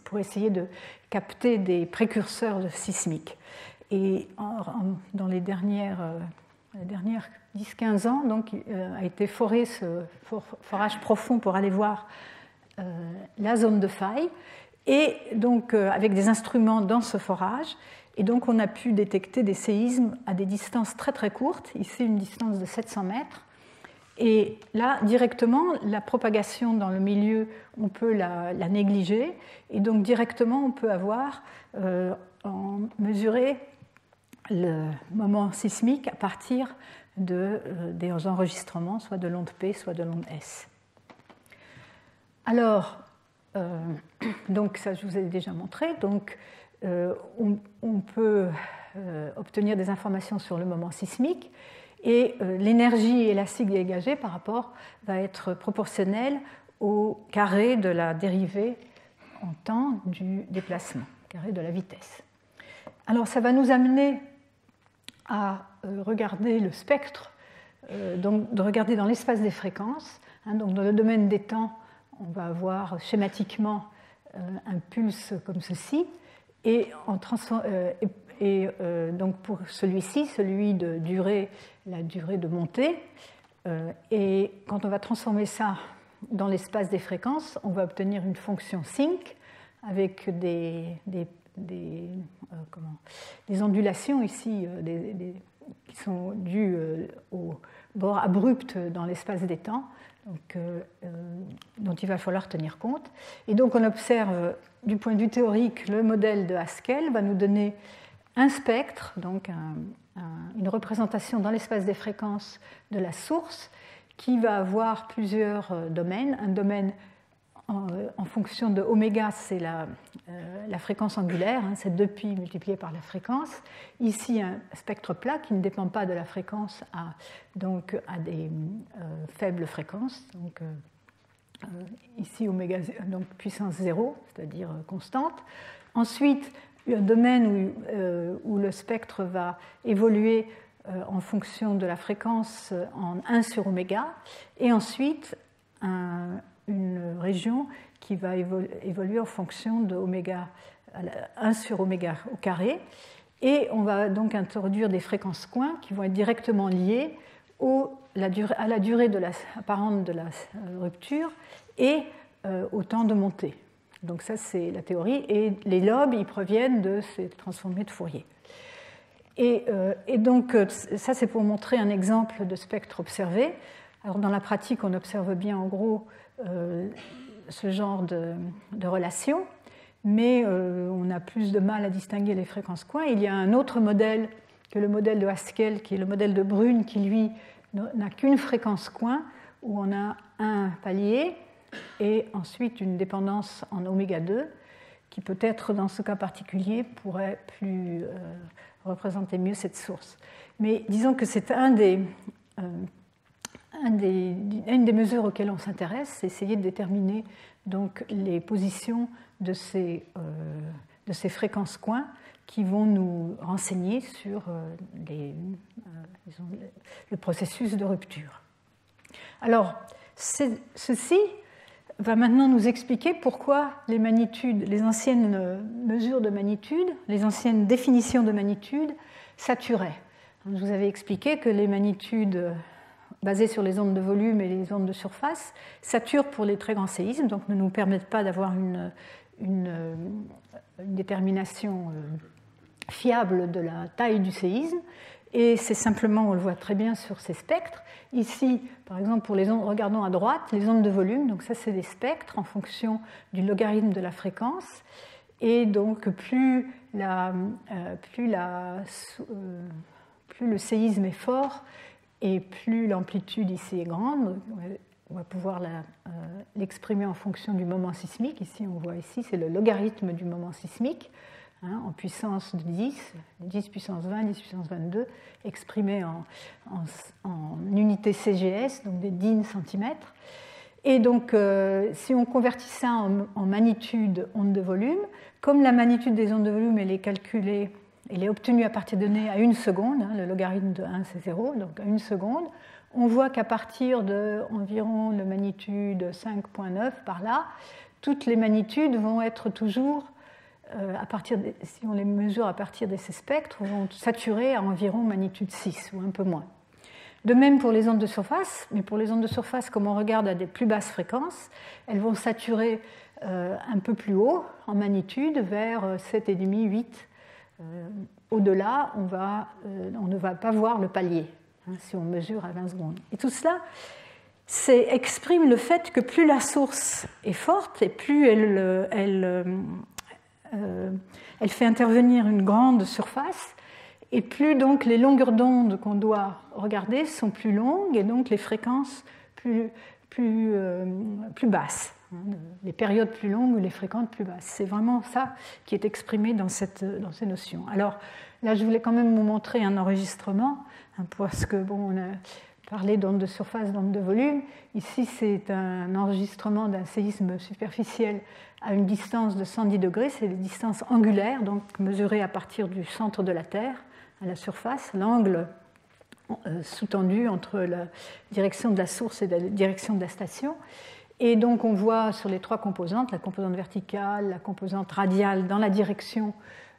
pour essayer de capter des précurseurs sismiques. Et dans les dernières 10-15 ans, donc, a été foré ce forage profond pour aller voir la zone de faille, et donc avec des instruments dans ce forage. Et donc on a pu détecter des séismes à des distances très très courtes, ici une distance de 700 mètres. Et là, directement, la propagation dans le milieu, on peut la négliger, et donc directement on peut mesurer le moment sismique à partir des enregistrements, soit de l'onde P, soit de l'onde S. Alors, donc ça je vous ai déjà montré, donc on peut obtenir des informations sur le moment sismique, et l'énergie élastique dégagée par rapport va être proportionnelle au carré de la dérivée en temps du déplacement, carré de la vitesse. Alors ça va nous amener à regarder le spectre, donc de regarder dans l'espace des fréquences. Donc dans le domaine des temps, on va avoir schématiquement un pulse comme ceci, et donc pour celui-ci, celui de la durée de montée, et quand on va transformer ça dans l'espace des fréquences, on va obtenir une fonction sinc avec des ondulations ici qui sont dues au bord abrupt dans l'espace des temps, dont il va falloir tenir compte. Et donc on observe du point de vue théorique, le modèle de Haskell va nous donner un spectre, donc une représentation dans l'espace des fréquences de la source, qui va avoir plusieurs domaines. Un domaine en fonction de oméga, c'est la fréquence angulaire, c'est 2π multiplié par la fréquence. Ici, un spectre plat qui ne dépend pas de la fréquence à des faibles fréquences. Donc, ici, oméga, donc puissance 0, c'est-à-dire constante. Ensuite, un domaine où le spectre va évoluer en fonction de la fréquence en 1 sur oméga. Et ensuite, une région qui va évoluer en fonction de oméga, 1 sur oméga au carré. Et on va donc introduire des fréquences coins qui vont être directement liées à la durée apparente de la rupture et au temps de montée. Donc ça, c'est la théorie. Et les lobes, ils proviennent de ces transformés de Fourier. Et donc, ça, c'est pour montrer un exemple de spectre observé. Alors, dans la pratique, on observe bien, en gros, ce genre de relation, mais on a plus de mal à distinguer les fréquences coins. Il y a un autre modèle que le modèle de Haskell, qui est le modèle de Brune, qui, lui, n'a qu'une fréquence coin, où on a un palier et ensuite une dépendance en oméga 2, qui peut-être, dans ce cas particulier, pourrait représenter mieux cette source. Mais disons que c'est une des mesures auxquelles on s'intéresse, c'est essayer de déterminer donc les positions de ces fréquences coins qui vont nous renseigner sur le processus de rupture. Alors, ceci va maintenant nous expliquer pourquoi les magnitudes, les anciennes mesures de magnitude, les anciennes définitions de magnitude saturaient. Je vous avais expliqué que les magnitudes basées sur les ondes de volume et les ondes de surface saturent pour les très grands séismes, donc ne nous permettent pas d'avoir une détermination fiable de la taille du séisme. Et c'est simplement, on le voit très bien sur ces spectres. Ici, par exemple, pour les ondes, regardons à droite, les ondes de volume, donc ça c'est des spectres en fonction du logarithme de la fréquence. Et donc plus le séisme est fort et plus l'amplitude ici est grande, on va pouvoir l'exprimer en fonction du moment sismique. Ici, on voit ici, c'est le logarithme du moment sismique. En puissance de 10, 10 puissance 20, 10 puissance 22, exprimé en unités CGS, donc des dines centimètres. Et donc, si on convertit ça en magnitude onde de volume, comme la magnitude des ondes de volume, elle est calculée, elle est obtenue à partir de données à 1 seconde, le logarithme de 1 c'est 0, donc à 1 seconde, on voit qu'à partir d'environ la magnitude 5.9 par là, toutes les magnitudes vont être toujours si on les mesure à partir de ces spectres, vont saturer à environ magnitude 6 ou un peu moins. De même pour les ondes de surface, mais pour les ondes de surface, comme on regarde à des plus basses fréquences, elles vont saturer un peu plus haut en magnitude, vers 7,5, 8. Au-delà, on ne va pas voir le palier si on mesure à 20 secondes. Et tout cela exprime le fait que plus la source est forte et plus elle fait intervenir une grande surface, et plus donc les longueurs d'onde qu'on doit regarder sont plus longues, et donc les fréquences plus basses, les périodes plus longues ou les fréquences plus basses. C'est vraiment ça qui est exprimé dans ces notions. Alors là, je voulais quand même vous montrer un enregistrement, parce que on a parlé d'ondes de surface, d'ondes de volume. Ici, c'est un enregistrement d'un séisme superficiel à une distance de 110 degrés. C'est les distances angulaires, donc mesurées à partir du centre de la Terre à la surface, l'angle sous-tendu entre la direction de la source et la direction de la station. Et donc, on voit sur les trois composantes, la composante verticale, la composante radiale dans la direction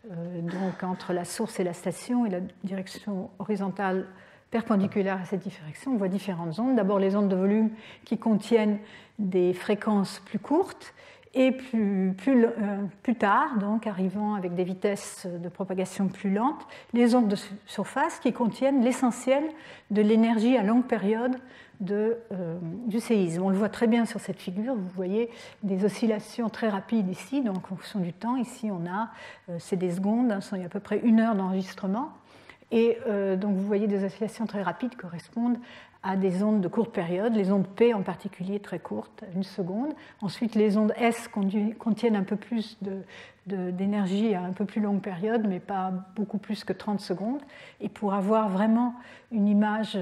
donc entre la source et la station, et la direction horizontale perpendiculaire à cette direction, on voit différentes ondes. D'abord les ondes de volume qui contiennent des fréquences plus courtes, et plus tard, donc arrivant avec des vitesses de propagation plus lentes, les ondes de surface qui contiennent l'essentiel de l'énergie à longue période du séisme. On le voit très bien sur cette figure, vous voyez des oscillations très rapides ici, donc en fonction du temps. Ici, c'est des secondes, il y a à peu près 1 heure d'enregistrement. Et donc vous voyez des oscillations très rapides correspondent à des ondes de courte période, les ondes P en particulier très courtes, 1 seconde. Ensuite, les ondes S contiennent un peu plus d'énergie à un peu plus longue période, mais pas beaucoup plus que 30 secondes. Et pour avoir vraiment une image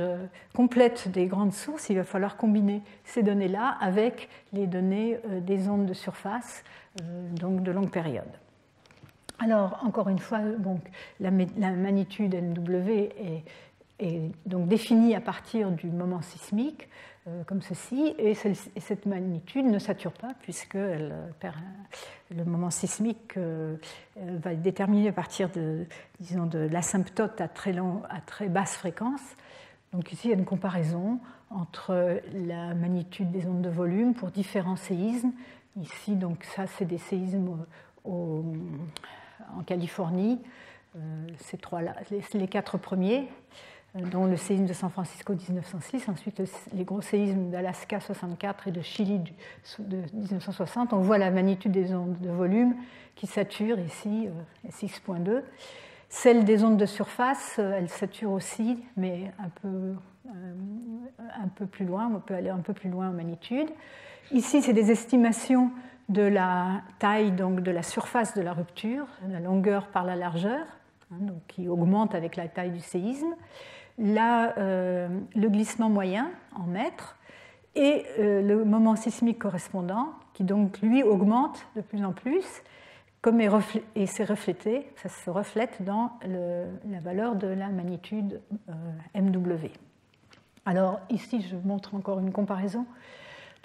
complète des grandes sources, il va falloir combiner ces données-là avec les données des ondes de surface, donc de longue période. Alors, encore une fois, donc, la magnitude NW est donc définie à partir du moment sismique, comme ceci, et cette magnitude ne sature pas, puisque le moment sismique va être déterminé à partir de l'asymptote à très basse fréquence. Donc ici, il y a une comparaison entre la magnitude des ondes de volume pour différents séismes. Ici, donc ça, c'est des séismes en Californie, les 4 premiers, dont le séisme de San Francisco 1906, ensuite les gros séismes d'Alaska 64 et de Chili de 1960. On voit la magnitude des ondes de volume qui saturent ici, 6.2. Celle des ondes de surface, elle sature aussi, mais un peu plus loin, on peut aller un peu plus loin en magnitude. Ici, c'est des estimations de la taille, donc de la surface de la rupture, la longueur par la largeur, donc qui augmente avec la taille du séisme. Là, le glissement moyen en mètres et le moment sismique correspondant, qui donc lui augmente de plus en plus, et c'est reflété, ça se reflète dans la valeur de la magnitude MW. Alors ici, je montre encore une comparaison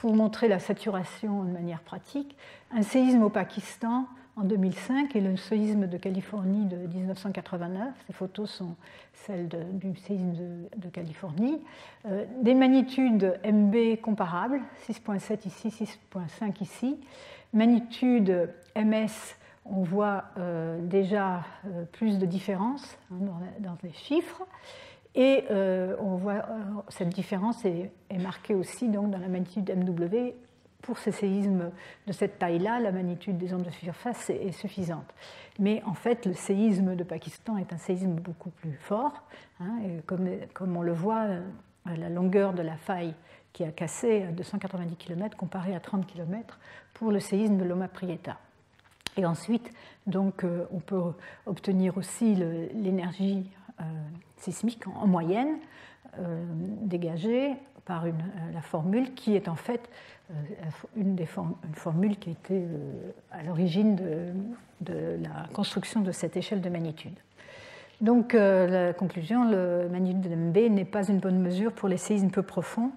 pour montrer la saturation de manière pratique, un séisme au Pakistan en 2005 et le séisme de Californie de 1989. Ces photos sont celles du séisme de Californie. Des magnitudes MB comparables, 6,7 ici, 6,5 ici. Magnitude MS, on voit déjà plus de différence dans les chiffres. Et on voit cette différence est marquée aussi donc, dans la magnitude MW. Pour ces séismes de cette taille-là, la magnitude des ondes de surface est suffisante. Mais en fait, le séisme de Pakistan est un séisme beaucoup plus fort. Et comme on le voit, la longueur de la faille qui a cassé à 290 km comparée à 30 km pour le séisme de Loma Prieta. Et ensuite, donc, on peut obtenir aussi l'énergie sismique en moyenne dégagée par la formule qui est en fait une formule qui était à l'origine de la construction de cette échelle de magnitude. Donc la conclusion, la magnitude de MB n'est pas une bonne mesure pour les séismes peu profonds,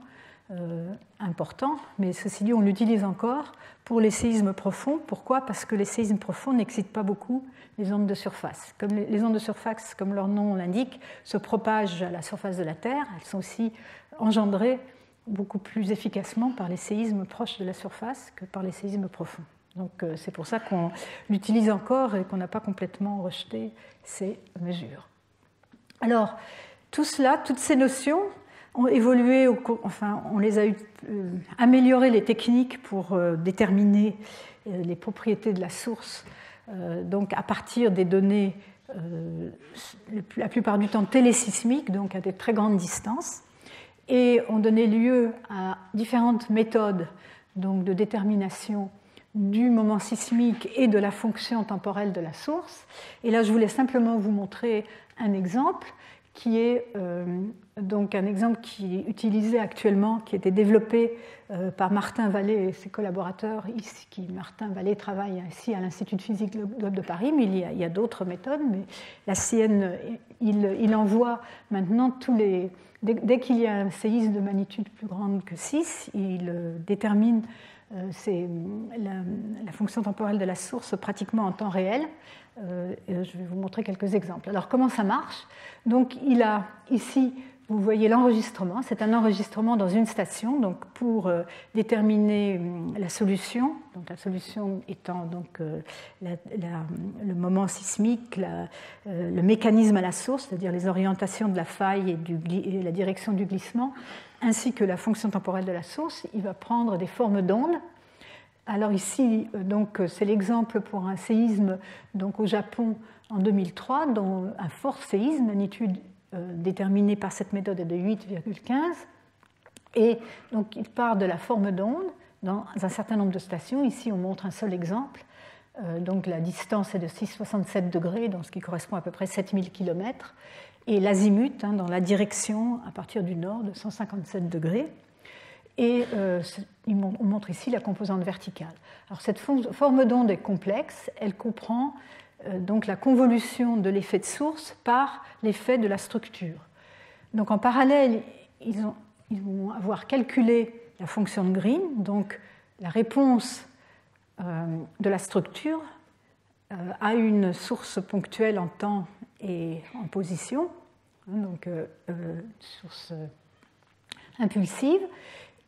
importants, mais ceci dit, on l'utilise encore pour les séismes profonds. Pourquoi ? Parce que les séismes profonds n'excitent pas beaucoup les ondes de surface. Comme les ondes de surface, comme leur nom l'indique, se propagent à la surface de la Terre, elles sont aussi engendrées beaucoup plus efficacement par les séismes proches de la surface que par les séismes profonds. Donc c'est pour ça qu'on l'utilise encore et qu'on n'a pas complètement rejeté ces mesures. Alors, tout cela, toutes ces notions ont évolué, enfin, on les a amélioré les techniques pour déterminer les propriétés de la source, donc à partir des données, la plupart du temps télésismiques, donc à des très grandes distances, et ont donné lieu à différentes méthodes donc, de détermination du moment sismique et de la fonction temporelle de la source. Et là, je voulais simplement vous montrer un exemple qui est donc un exemple qui est utilisé actuellement, qui a été développé par Martin Vallée et ses collaborateurs. Martin Vallée travaille ici à l'Institut de physique de Paris, mais il y a d'autres méthodes. Mais la sienne, il envoie maintenant dès qu'il y a un séisme de magnitude plus grande que 6, il détermine la fonction temporelle de la source pratiquement en temps réel. Je vais vous montrer quelques exemples. Alors, comment ça marche ? Donc, il a ici, vous voyez l'enregistrement. C'est un enregistrement dans une station, donc pour déterminer la solution. Donc, la solution étant donc le moment sismique, le mécanisme à la source, c'est-à-dire les orientations de la faille et la direction du glissement, ainsi que la fonction temporelle de la source. Il va prendre des formes d'ondes. Alors ici, donc, c'est l'exemple pour un séisme donc, au Japon en 2003, dont un fort séisme, magnitude déterminée par cette méthode est de 8,15. Et donc, il part de la forme d'onde dans un certain nombre de stations. Ici, on montre un seul exemple. Donc, la distance est de 6,67 degrés, donc ce qui correspond à peu près 7000 km. Et l'azimut, dans la direction à partir du nord de 157 degrés. Et on montre ici la composante verticale. Alors, cette forme d'onde est complexe. Elle comprend donc la convolution de l'effet de source par l'effet de la structure. Donc, en parallèle, ils vont avoir calculé la fonction de Green, donc la réponse de la structure à une source ponctuelle en temps et en position, donc source impulsive.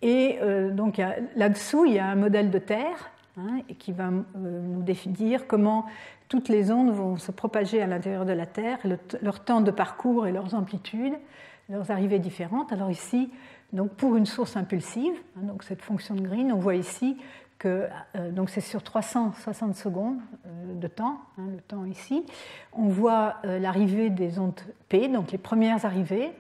Et donc là-dessous, il y a un modèle de Terre qui va nous dire comment toutes les ondes vont se propager à l'intérieur de la Terre, leur temps de parcours et leurs amplitudes, leurs arrivées différentes. Alors ici, donc pour une source impulsive, donc cette fonction de Green, on voit ici que donc c'est sur 360 secondes de temps, le temps ici. On voit l'arrivée des ondes P, donc les premières arrivées,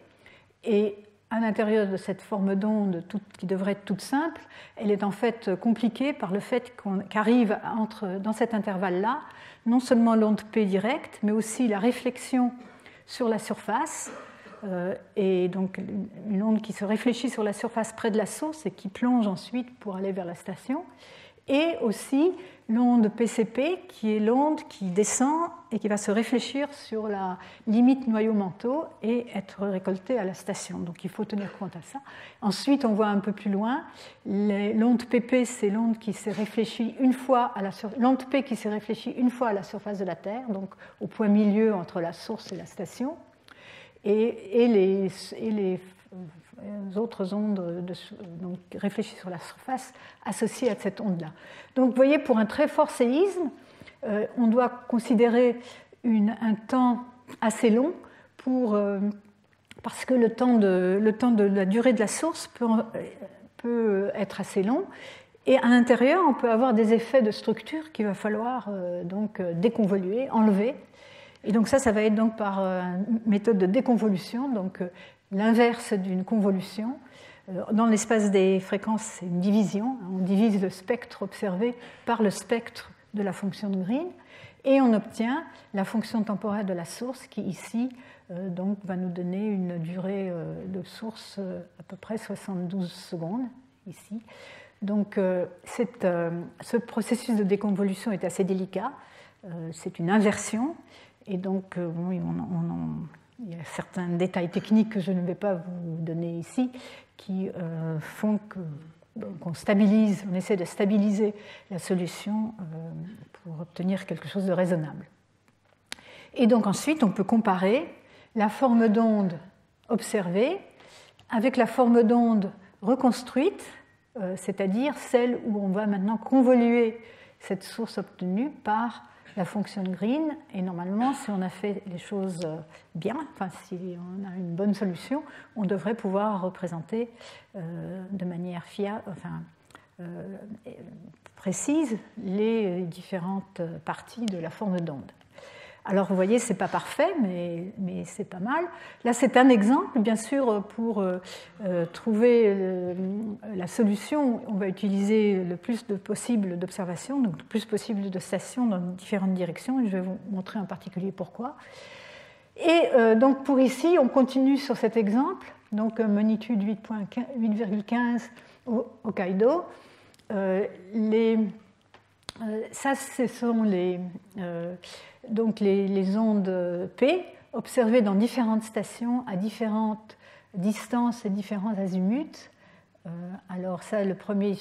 et à l'intérieur de cette forme d'onde qui devrait être toute simple, elle est en fait compliquée par le fait qu'arrive dans cet intervalle-là non seulement l'onde P directe, mais aussi la réflexion sur la surface, et donc une onde qui se réfléchit sur la surface près de la source et qui plonge ensuite pour aller vers la station, et aussi l'onde PCP, qui est l'onde qui descend et qui va se réfléchir sur la limite noyau-manteau et être récoltée à la station. Donc il faut tenir compte à ça. Ensuite, on voit un peu plus loin, l'onde PP, c'est l'onde qui s'est réfléchie une fois à l'onde P qui s'est réfléchie une fois à la surface de la Terre, donc au point milieu entre la source et la station, et les autres ondes donc, réfléchies sur la surface associées à cette onde-là. Donc vous voyez, pour un très fort séisme, on doit considérer un temps assez long parce que le temps de la durée de la source peut être assez long. Et à l'intérieur, on peut avoir des effets de structure qu'il va falloir donc déconvoluer, enlever. Et donc ça va être donc par une méthode de déconvolution, donc l'inverse d'une convolution. Dans l'espace des fréquences, c'est une division. On divise le spectre observé par le spectre de la fonction de Green et on obtient la fonction temporelle de la source qui ici donc, va nous donner une durée de source à peu près 72 secondes ici. Donc ce processus de déconvolution est assez délicat. C'est une inversion et donc bon, il y a certains détails techniques que je ne vais pas vous donner ici qui font qu'on stabilise, on essaie de stabiliser la solution pour obtenir quelque chose de raisonnable. Et donc ensuite, on peut comparer la forme d'onde observée avec la forme d'onde reconstruite, c'est-à-dire celle où on va maintenant convoluer cette source obtenue par la fonction de Green, et normalement, si on a fait les choses bien, enfin, si on a une bonne solution, on devrait pouvoir représenter de manière précise les différentes parties de la forme d'onde. Alors, vous voyez, ce n'est pas parfait, mais c'est pas mal. Là, c'est un exemple, bien sûr, pour trouver la solution. On va utiliser le plus possible d'observations, donc le plus possible de stations dans différentes directions, et je vais vous montrer en particulier pourquoi. Et donc, pour ici, on continue sur cet exemple, donc magnitude 8,15 au Hokkaido. Ça, ce sont donc les ondes P observées dans différentes stations à différentes distances et différents azimuts. Alors ça, le premier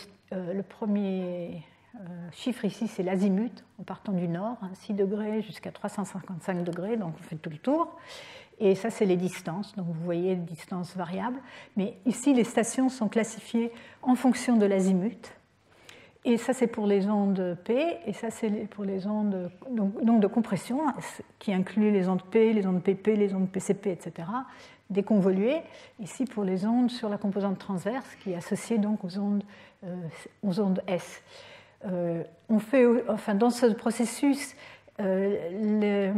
chiffre ici, c'est l'azimut, en partant du nord, 6 degrés jusqu'à 355 degrés, donc on fait tout le tour. Et ça, c'est les distances, donc vous voyez les distances variables. Mais ici, les stations sont classifiées en fonction de l'azimut. Et ça, c'est pour les ondes P, et ça, c'est pour les ondes donc de compression, qui inclut les ondes P, les ondes PP, les ondes PCP, etc., déconvoluées. Ici, pour les ondes sur la composante transverse, qui est associée donc aux ondes S. On fait, enfin, dans ce processus, la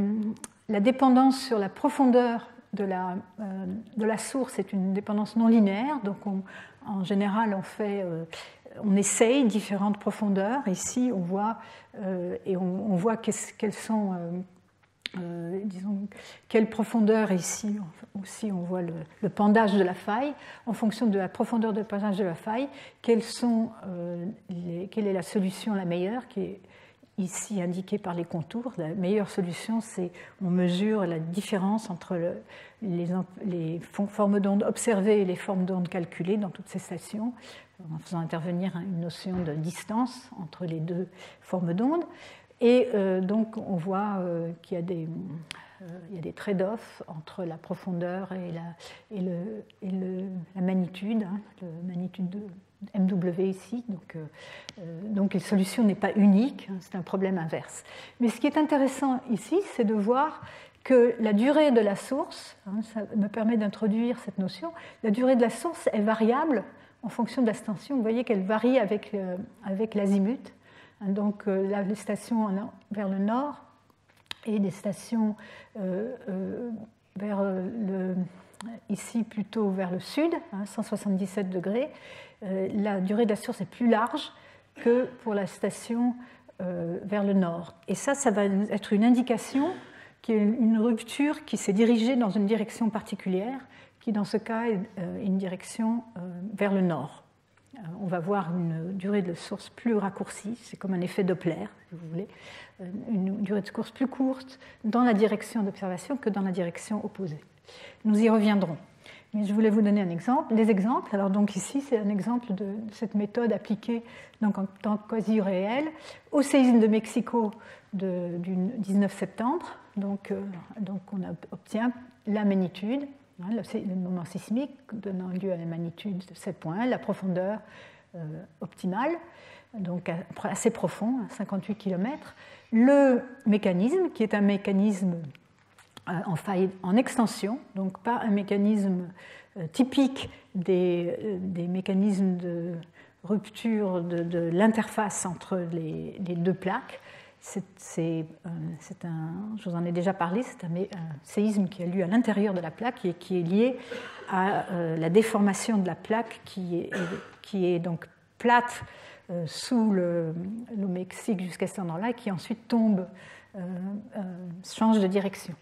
dépendance sur la profondeur de la source est une dépendance non linéaire. Donc, en général, on essaye différentes profondeurs. Ici, on voit quelles sont, disons, quelle profondeur ici. Aussi, on voit le pendage de la faille. En fonction de la profondeur de pendage de la faille, quelle est la solution la meilleure, qui est ici indiquée par les contours. La meilleure solution, c'est on mesure la différence entre les formes d'ondes observées et les formes d'ondes calculées dans toutes ces stations, en faisant intervenir une notion de distance entre les deux formes d'ondes. Et donc, on voit qu'il y a des trade-offs entre la profondeur et la magnitude, la magnitude de MW ici. Donc la solution n'est pas unique, c'est un problème inverse. Mais ce qui est intéressant ici, c'est de voir que la durée de la source, ça me permet d'introduire cette notion, la durée de la source est variable en fonction de la station. Vous voyez qu'elle varie avec l'azimut. Donc les stations vers le nord et des stations ici plutôt vers le sud, 177 degrés. La durée de la source est plus large que pour la station vers le nord. Et ça va être une indication qu'il y a une rupture qui s'est dirigée dans une direction particulière, qui dans ce cas est une direction vers le nord. on va voir une durée de source plus raccourcie, c'est comme un effet Doppler, si vous voulez, une durée de source plus courte dans la direction d'observation que dans la direction opposée. Nous y reviendrons. Mais je voulais vous donner un exemple, des exemples. Alors donc ici, c'est un exemple de cette méthode appliquée donc en temps quasi-réel au séisme de Mexico du 19 septembre. Donc on obtient la magnitude, le moment sismique donnant lieu à la magnitude de 7,1, la profondeur optimale, donc assez profond, 58 km. Le mécanisme, qui est un mécanisme en extension, donc pas un mécanisme typique des mécanismes de rupture de l'interface entre les deux plaques. Je vous en ai déjà parlé, c'est un séisme qui a lieu à l'intérieur de la plaque et qui est lié à la déformation de la plaque qui est donc plate sous le Mexique jusqu'à cet endroit-là et qui ensuite tombe, change de direction.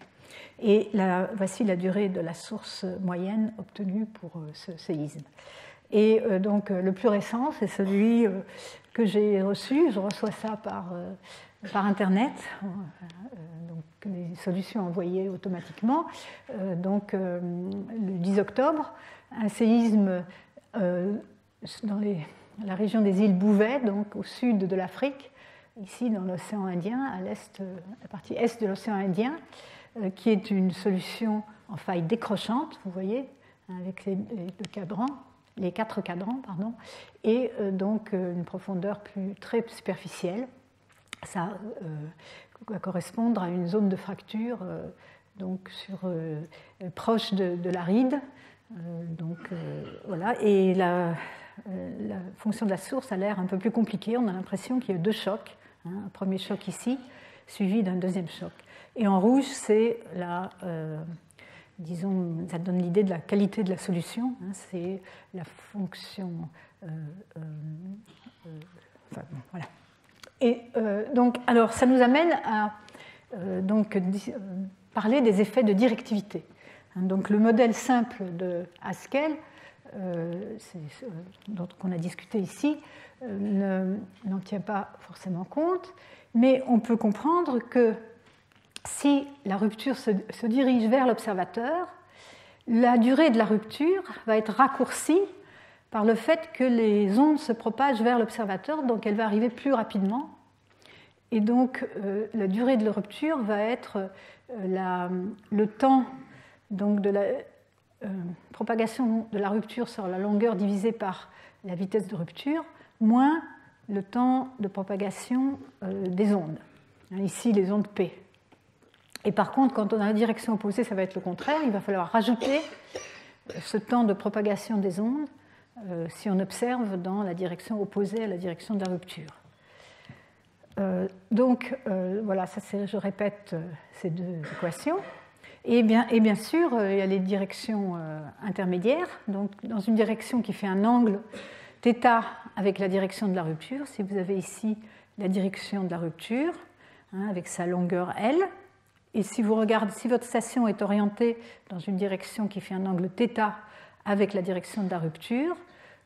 Et voici la durée de la source moyenne obtenue pour ce séisme. Et donc le plus récent, c'est celui que j'ai reçu. Je reçois ça par Internet, donc les solutions envoyées automatiquement. Donc le 10 octobre, un séisme dans la région des îles Bouvet, donc au sud de l'Afrique, ici dans l'océan Indien, à l'est, la partie est de l'océan Indien, qui est une solution en faille décrochante, vous voyez, avec les quatre cadrans, et donc une profondeur très superficielle. Ça va correspondre à une zone de fracture donc proche de la ride. Voilà. Et la fonction de la source a l'air un peu plus compliquée. On a l'impression qu'il y a deux chocs. Un premier choc ici, suivi d'un deuxième choc. Et en rouge, c'est disons, ça donne l'idée de la qualité de la solution. C'est la fonction. Voilà. Et donc, alors, ça nous amène à parler des effets de directivité. Donc, le modèle simple de Haskell, qu'on a discuté ici, n'en tient pas forcément compte, mais on peut comprendre que si la rupture se dirige vers l'observateur, la durée de la rupture va être raccourcie par le fait que les ondes se propagent vers l'observateur, donc elle va arriver plus rapidement. Et donc la durée de la rupture va être le temps donc, de la propagation de la rupture sur la longueur divisée par la vitesse de rupture, moins le temps de propagation des ondes. Ici, les ondes P. Et par contre, quand on a la direction opposée, ça va être le contraire. Il va falloir rajouter ce temps de propagation des ondes si on observe dans la direction opposée à la direction de la rupture. Voilà, je répète ces deux équations. Et bien sûr, il y a les directions intermédiaires. Donc, dans une direction qui fait un angle θ avec la direction de la rupture, si vous avez ici la direction de la rupture, avec sa longueur L, et si votre station est orientée dans une direction qui fait un angle θ avec la direction de la rupture,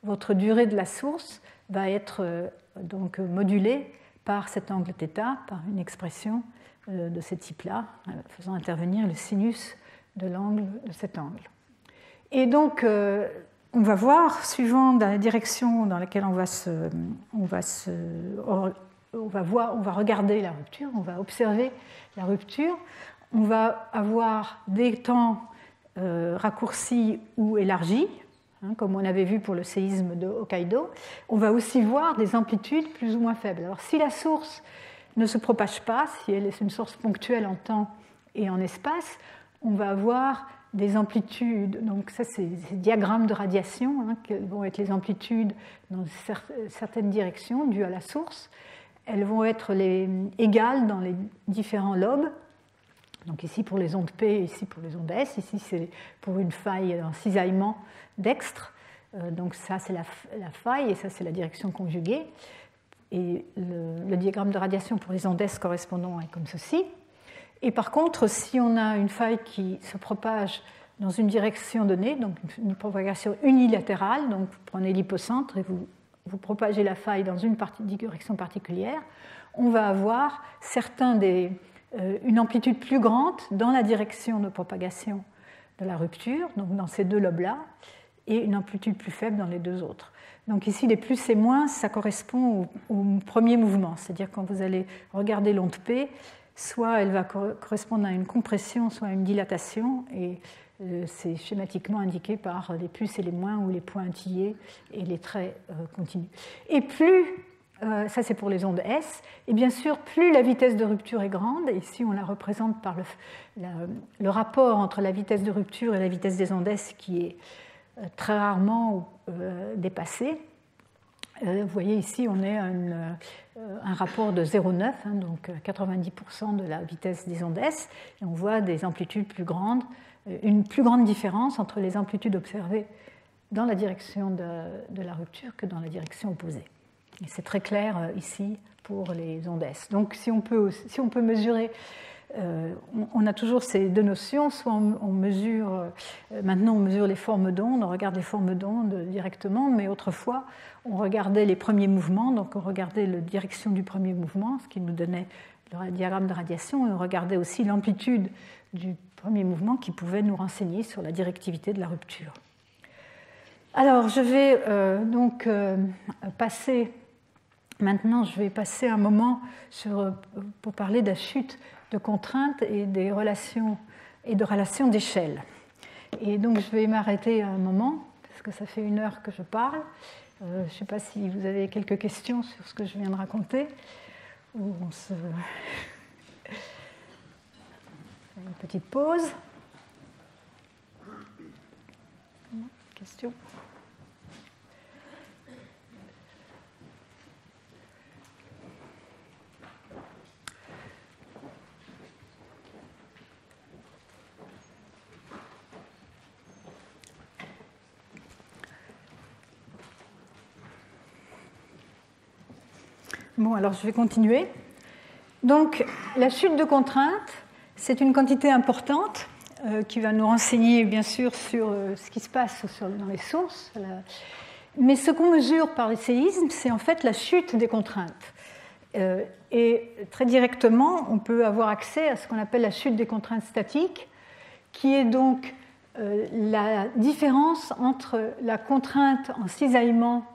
votre durée de la source va être donc modulée par cet angle θ, par une expression de ce type-là, faisant intervenir le sinus de l'angle de cet angle. Et donc, on va voir, suivant la direction dans laquelle on va regarder la rupture, on va observer la rupture, on va avoir des temps raccourcis ou élargis, comme on avait vu pour le séisme de Hokkaido. On va aussi voir des amplitudes plus ou moins faibles. Alors, si la source ne se propage pas, si elle est une source ponctuelle en temps et en espace, on va avoir des amplitudes. Donc, ça, c'est des diagrammes de radiation, qui vont être les amplitudes dans certaines directions dues à la source. Elles vont être égales dans les différents lobes. Donc ici pour les ondes P, ici pour les ondes S, ici c'est pour une faille en cisaillement dextre. Donc ça c'est la faille et ça c'est la direction conjuguée. Et le diagramme de radiation pour les ondes S correspondant est comme ceci. Et par contre, si on a une faille qui se propage dans une direction donnée, donc une propagation unilatérale, donc vous prenez l'hypocentre et vous vous propagez la faille dans une direction particulière, on va avoir une amplitude plus grande dans la direction de propagation de la rupture, donc dans ces deux lobes-là, et une amplitude plus faible dans les deux autres. Donc ici, les plus et moins, ça correspond au premier mouvement, c'est-à-dire quand vous allez regarder l'onde P, soit elle va correspondre à une compression, soit à une dilatation, et c'est schématiquement indiqué par les plus et les moins, ou les pointillés et les traits continus. Et plus, ça c'est pour les ondes S, et bien sûr, plus la vitesse de rupture est grande, et ici on la représente par le rapport entre la vitesse de rupture et la vitesse des ondes S qui est très rarement dépassé. Vous voyez ici, on est à un rapport de 0,9, donc 90% de la vitesse des ondes S, et on voit des amplitudes plus grandes, une plus grande différence entre les amplitudes observées dans la direction de la rupture que dans la direction opposée. Et c'est très clair ici pour les ondes S. Donc si on peut mesurer, on a toujours ces deux notions, soit on mesure, maintenant on mesure les formes d'ondes, on regarde les formes d'ondes directement, mais autrefois on regardait les premiers mouvements, donc on regardait la direction du premier mouvement, ce qui nous donnait le diagramme de radiation, et on regardait aussi l'amplitude du premier mouvement qui pouvait nous renseigner sur la directivité de la rupture. Alors je vais donc passer un moment pour parler de la chute de contraintes et des relations et de relations d'échelle. Et donc je vais m'arrêter un moment parce que ça fait 1 heure que je parle. Je ne sais pas si vous avez quelques questions sur ce que je viens de raconter. Ou on se fait une petite pause. Question ? Bon, alors je vais continuer. Donc, la chute de contrainte, c'est une quantité importante qui va nous renseigner, bien sûr, sur ce qui se passe dans les sources. Mais ce qu'on mesure par les séismes, c'est en fait la chute des contraintes. Et très directement, on peut avoir accès à ce qu'on appelle la chute des contraintes statiques, qui est donc la différence entre la contrainte en cisaillement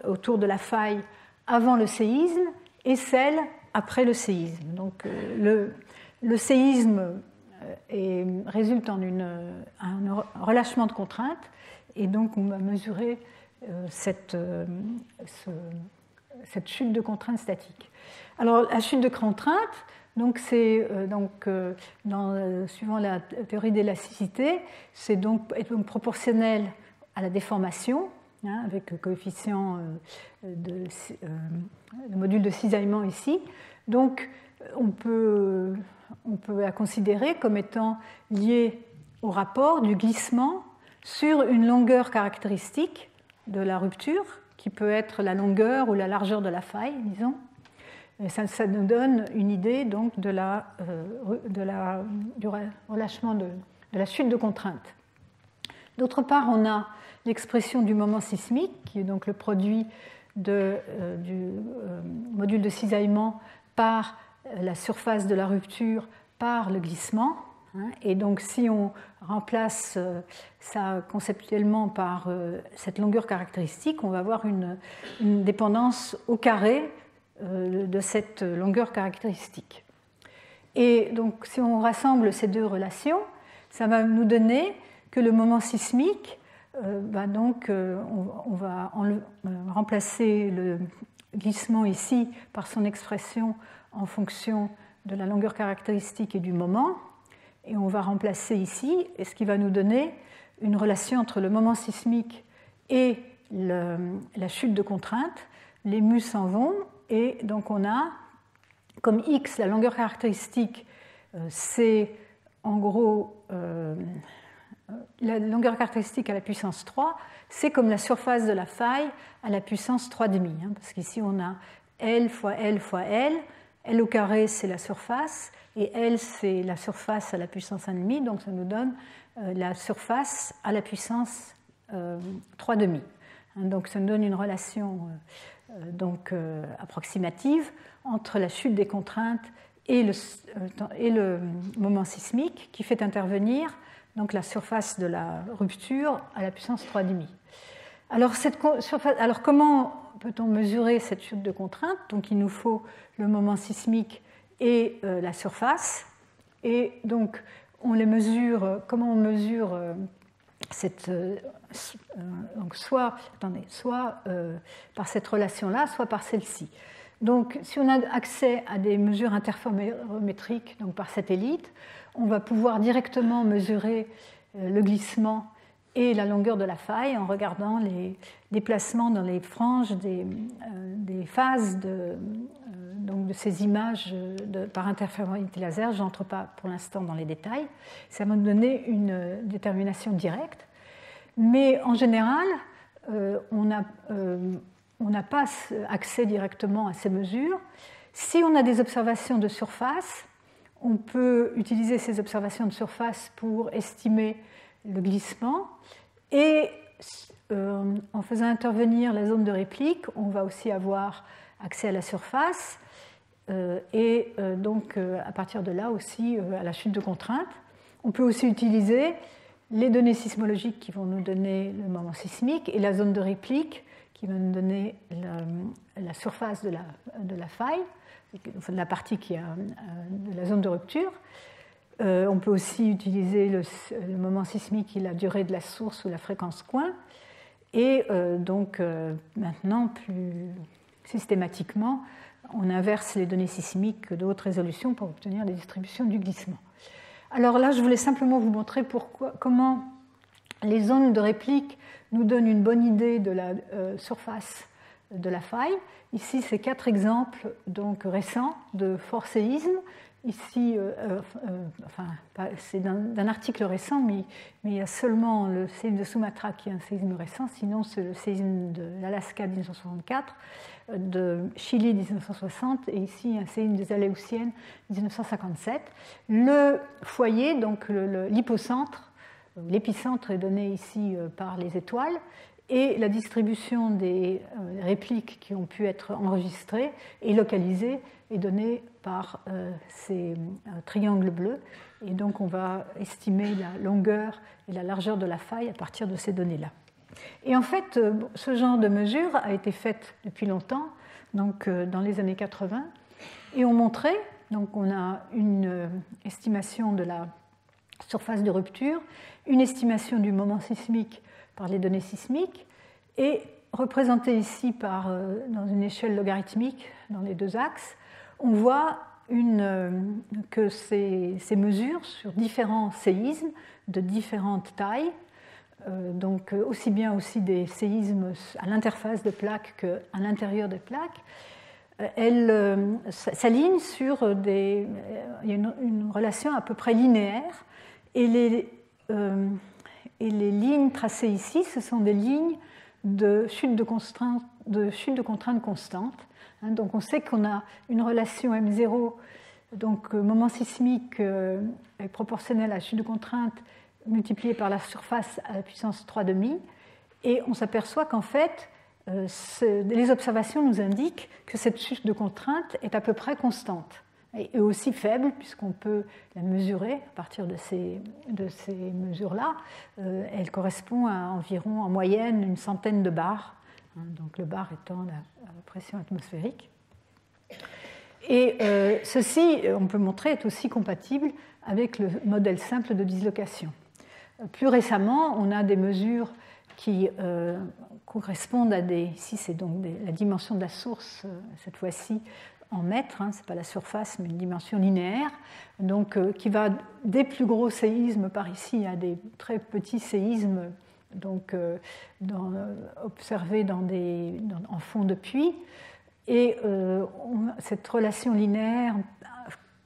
autour de la faille avant le séisme et celle après le séisme. Donc le séisme résulte en un relâchement de contrainte, et donc on va mesurer cette chute de contrainte statique. Alors la chute de contrainte, donc c'est suivant la théorie d'élasticité, est donc proportionnel à la déformation, avec le coefficient de module de cisaillement ici. Donc on peut la considérer comme étant liée au rapport du glissement sur une longueur caractéristique de la rupture, qui peut être la longueur ou la largeur de la faille, disons. Et ça nous donne une idée donc du relâchement de la chute de contrainte. D'autre part, on a l'expression du moment sismique, qui est donc le produit du module de cisaillement par la surface de la rupture par le glissement. Et donc, si on remplace ça conceptuellement par cette longueur caractéristique, on va avoir une dépendance au carré de cette longueur caractéristique. Et donc, si on rassemble ces deux relations, ça va nous donner que le moment sismique, on va remplacer le glissement ici par son expression en fonction de la longueur caractéristique et du moment, et on va remplacer ici, ce qui va nous donner une relation entre le moment sismique et la chute de contrainte. Les mu s'en vont, et donc on a, comme x, la longueur caractéristique, c'est en gros la longueur caractéristique à la puissance 3, c'est comme la surface de la faille à la puissance 3,5, parce qu'ici on a L fois L fois L, L au carré c'est la surface, et L c'est la surface à la puissance 1,5, donc ça nous donne la surface à la puissance 3,5. Donc ça nous donne une relation approximative entre la chute des contraintes et le moment sismique qui fait intervenir donc la surface de la rupture à la puissance 3,5. Alors comment peut-on mesurer cette chute de contrainte? Donc il nous faut le moment sismique et la surface. Et donc on les mesure, comment on mesure cette, donc soit par cette relation-là, soit par celle-ci. Donc si on a accès à des mesures interférométriques, donc par satellite, on va pouvoir directement mesurer le glissement et la longueur de la faille en regardant les déplacements dans les franges des phases de ces images par interférométrie laser. Je n'entre pas pour l'instant dans les détails. Ça va nous donner une détermination directe. Mais en général, on n'a pas accès directement à ces mesures. Si on a des observations de surface, on peut utiliser ces observations de surface pour estimer le glissement. Et en faisant intervenir la zone de réplique, on va aussi avoir accès à la surface et donc à partir de là aussi à la chute de contrainte. On peut aussi utiliser les données sismologiques qui vont nous donner le moment sismique et la zone de réplique qui va nous donner la surface de la faille, de la partie qui a de la zone de rupture. On peut aussi utiliser le moment sismique et la durée de la source ou la fréquence coin. Et donc maintenant, plus systématiquement, on inverse les données sismiques de haute résolution pour obtenir des distributions du glissement. Alors là, je voulais simplement vous montrer comment les zones de réplique nous donnent une bonne idée de la surface de la faille. Ici, c'est 4 exemples donc, récents de fort séisme. Ici, c'est d'un article récent, mais il y a seulement le séisme de Sumatra qui est un séisme récent, sinon c'est le séisme de l'Alaska 1964, de Chili 1960 et ici un séisme des Aléoutiennes 1957. Le foyer, donc l'hypocentre, l'épicentre est donné ici par les étoiles et la distribution des répliques qui ont pu être enregistrées et localisées est donnée par ces triangles bleus. Et donc on va estimer la longueur et la largeur de la faille à partir de ces données-là. Et en fait, ce genre de mesure a été faite depuis longtemps, donc dans les années 80, et on montrait, donc on a une estimation de la surface de rupture, une estimation du moment sismique par les données sismiques, et représenté ici dans une échelle logarithmique dans les deux axes, on voit que ces mesures sur différents séismes de différentes tailles, donc aussi bien aussi des séismes à l'interface de plaques qu'à l'intérieur des plaques, elles s'alignent sur il y a une relation à peu près linéaire, et les lignes tracées ici, ce sont des lignes de chute de contrainte constante. Donc on sait qu'on a une relation M0, donc moment sismique est proportionnel à la chute de contrainte multipliée par la surface à la puissance 3,5, et on s'aperçoit qu'en fait, les observations nous indiquent que cette chute de contrainte est à peu près constante, et aussi faible, puisqu'on peut la mesurer à partir de ces mesures-là. Elle correspond à environ, en moyenne, une centaine de bars, donc le bar étant la pression atmosphérique. Et ceci, on peut montrer, est aussi compatible avec le modèle simple de dislocation. Plus récemment, on a des mesures qui correspondent à ici c'est donc la dimension de la source, cette fois-ci en mètres, ce n'est pas la surface, mais une dimension linéaire, donc qui va des plus gros séismes par ici à des très petits séismes donc, observés en fond de puits. Et cette relation linéaire,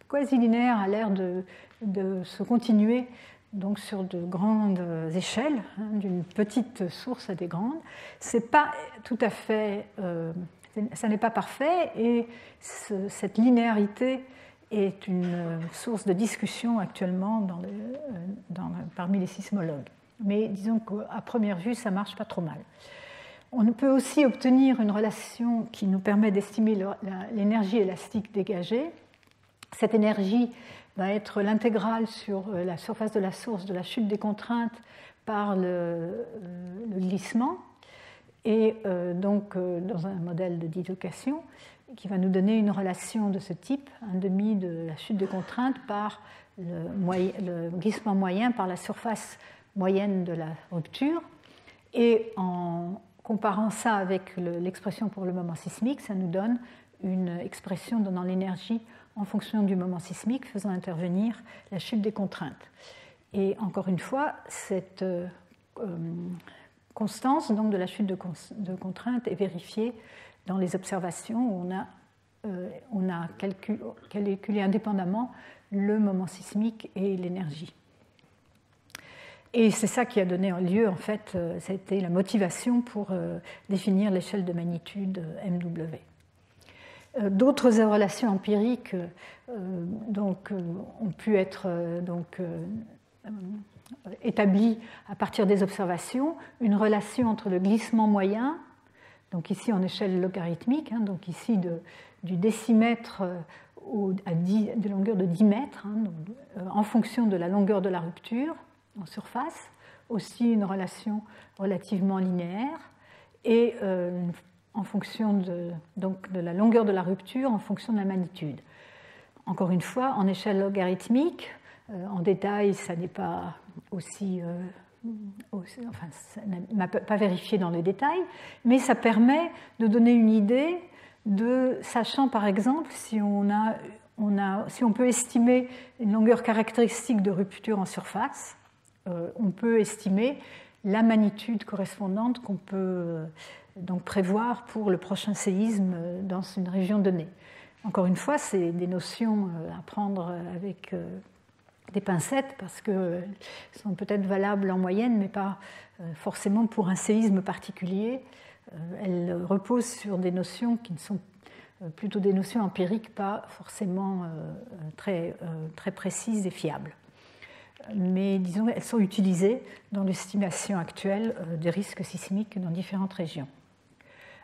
quasi linéaire, a l'air de se continuer donc, sur de grandes échelles, d'une petite source à des grandes. C'est pas tout à fait, ça n'est pas parfait, et cette linéarité est une source de discussion actuellement parmi les sismologues. Mais disons qu'à première vue, ça marche pas trop mal. On peut aussi obtenir une relation qui nous permet d'estimer l'énergie élastique dégagée. Cette énergie va être l'intégrale sur la surface de la source de la chute des contraintes par le glissement, et donc dans un modèle de dilocation qui va nous donner une relation de ce type, 1/2 de la chute des contraintes par le glissement moyen par la surface moyenne de la rupture. Et en comparant ça avec l'expression pour le moment sismique, ça nous donne une expression donnant l'énergie en fonction du moment sismique, faisant intervenir la chute des contraintes. Et encore une fois, cette constance donc, de la chute de contraintes est vérifiée dans les observations où on a calculé indépendamment le moment sismique et l'énergie. Et c'est ça qui a donné lieu, en fait, ça a été la motivation pour définir l'échelle de magnitude MW. D'autres relations empiriques ont pu être établies à partir des observations. Une relation entre le glissement moyen, donc ici en échelle logarithmique, donc ici du décimètre de longueur de 10 mètres, en fonction de la longueur de la rupture en surface, aussi une relation relativement linéaire, et en fonction de la longueur de la rupture, en fonction de la magnitude. Encore une fois, en échelle logarithmique, en détail, ça n'est pas aussi... ça n'a pas vérifié dans les détails, mais ça permet de donner une idée sachant par exemple si on peut estimer une longueur caractéristique de rupture en surface, on peut estimer la magnitude correspondante qu'on peut donc prévoir pour le prochain séisme dans une région donnée. Encore une fois, c'est des notions à prendre avec des pincettes parce qu'elles sont peut-être valables en moyenne, mais pas forcément pour un séisme particulier. Elles reposent sur des notions qui sont plutôt des notions empiriques, pas forcément très précises et fiables. Mais disons, elles sont utilisées dans l'estimation actuelle des risques sismiques dans différentes régions.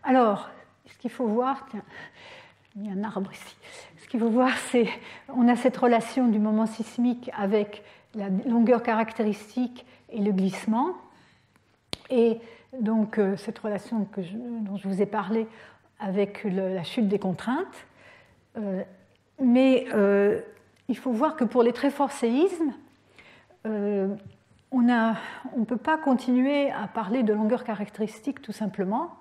Alors, ce qu'il faut voir, tiens, il y a un arbre ici. Ce qu'il faut voir, c'est on a cette relation du moment sismique avec la longueur caractéristique et le glissement. Et donc, cette relation dont je vous ai parlé avec la chute des contraintes. Mais il faut voir que pour les très forts séismes, on ne peut pas continuer à parler de longueur caractéristique tout simplement,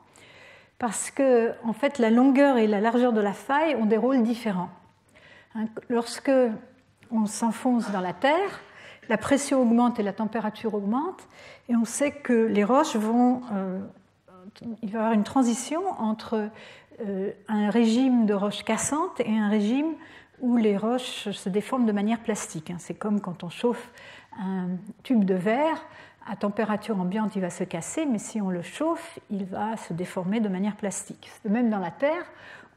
parce que en fait, la longueur et la largeur de la faille ont des rôles différents. Lorsque on s'enfonce dans la terre, la pression augmente et la température augmente, et on sait que les roches il va y avoir une transition entre un régime de roches cassantes et un régime où les roches se déforment de manière plastique. C'est comme quand on chauffe un tube de verre, à température ambiante, il va se casser, mais si on le chauffe, il va se déformer de manière plastique. De même dans la Terre,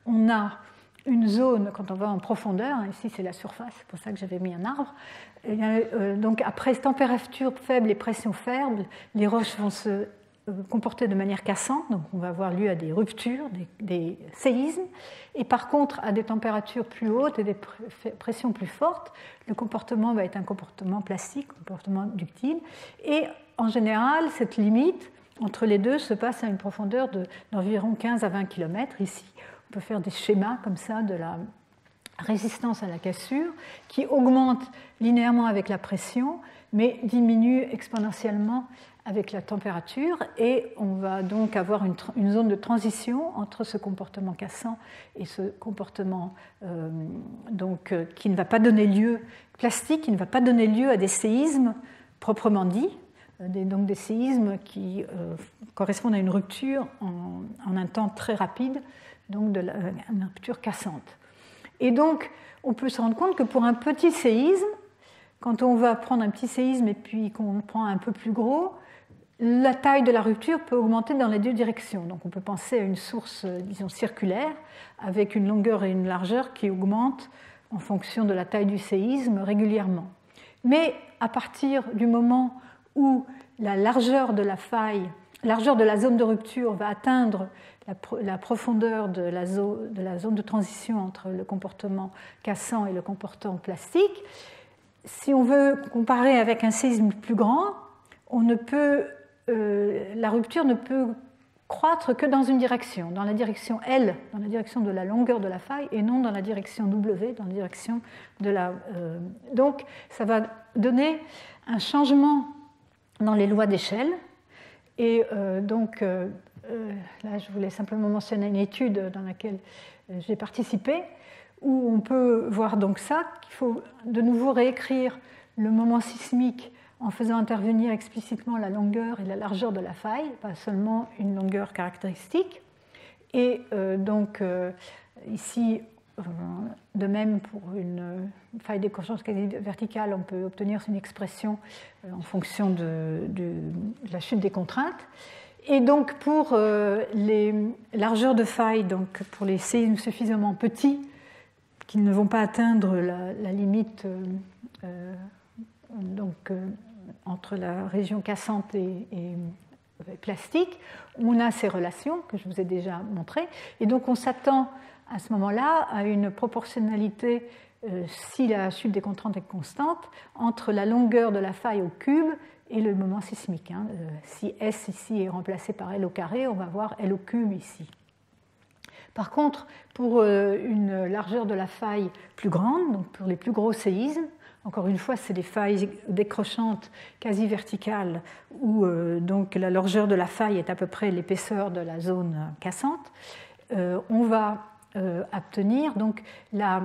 on a une zone, quand on va en profondeur, ici c'est la surface, c'est pour ça que j'avais mis un arbre, donc après température faible et pression faible, les roches vont se comporter de manière cassante, donc on va avoir lieu à des ruptures, des séismes, et par contre à des températures plus hautes et des pressions plus fortes, le comportement va être un comportement plastique, un comportement ductile, et en général cette limite entre les deux se passe à une profondeur d'environ 15 à 20 km. Ici on peut faire des schémas comme ça de la résistance à la cassure qui augmente linéairement avec la pression mais diminue exponentiellement avec la température, et on va donc avoir une zone de transition entre ce comportement cassant et ce comportement qui ne va pas donner lieu, plastique, qui ne va pas donner lieu à des séismes proprement dits, donc des séismes qui correspondent à une rupture en un temps très rapide, donc une rupture cassante. Et donc, on peut se rendre compte que pour un petit séisme, quand on va prendre un petit séisme et puis qu'on prend un peu plus gros, la taille de la rupture peut augmenter dans les deux directions. Donc on peut penser à une source, disons, circulaire, avec une longueur et une largeur qui augmentent en fonction de la taille du séisme régulièrement. Mais à partir du moment où la largeur de la faille largeur de la zone de rupture va atteindre la profondeur de la zone de transition entre le comportement cassant et le comportement plastique. Si on veut comparer avec un séisme plus grand, la rupture ne peut croître que dans une direction, dans la direction L, dans la direction de la longueur de la faille, et non dans la direction W, dans la direction de la... Donc, ça va donner un changement dans les lois d'échelle. Et là, je voulais simplement mentionner une étude dans laquelle j'ai participé, où on peut voir donc ça, qu'il faut de nouveau réécrire le moment sismique en faisant intervenir explicitement la longueur et la largeur de la faille, pas seulement une longueur caractéristique. Et ici, de même pour une faille décrochante quasi verticale, on peut obtenir une expression en fonction de la chute des contraintes. Et donc pour les largeurs de faille, donc pour les séismes suffisamment petits qui ne vont pas atteindre la limite entre la région cassante et plastique, on a ces relations que je vous ai déjà montrées. Et donc on s'attend à ce moment-là à une proportionnalité, si la chute des contraintes est constante, entre la longueur de la faille au cube et le moment sismique. Si S ici est remplacé par L au carré, on va voir L au cube ici. Par contre, pour une largeur de la faille plus grande, donc pour les plus gros séismes, encore une fois, c'est des failles décrochantes quasi verticales où donc la largeur de la faille est à peu près l'épaisseur de la zone cassante, on va obtenir, donc la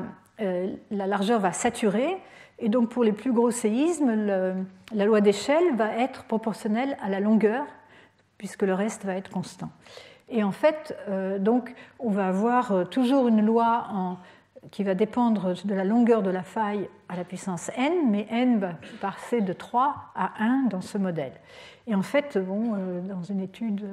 largeur va saturer, et donc pour les plus gros séismes, la loi d'échelle va être proportionnelle à la longueur, puisque le reste va être constant. Et en fait, donc, on va avoir toujours une loi qui va dépendre de la longueur de la faille à la puissance n, mais n va passer de 3 à 1 dans ce modèle. Et en fait, dans une étude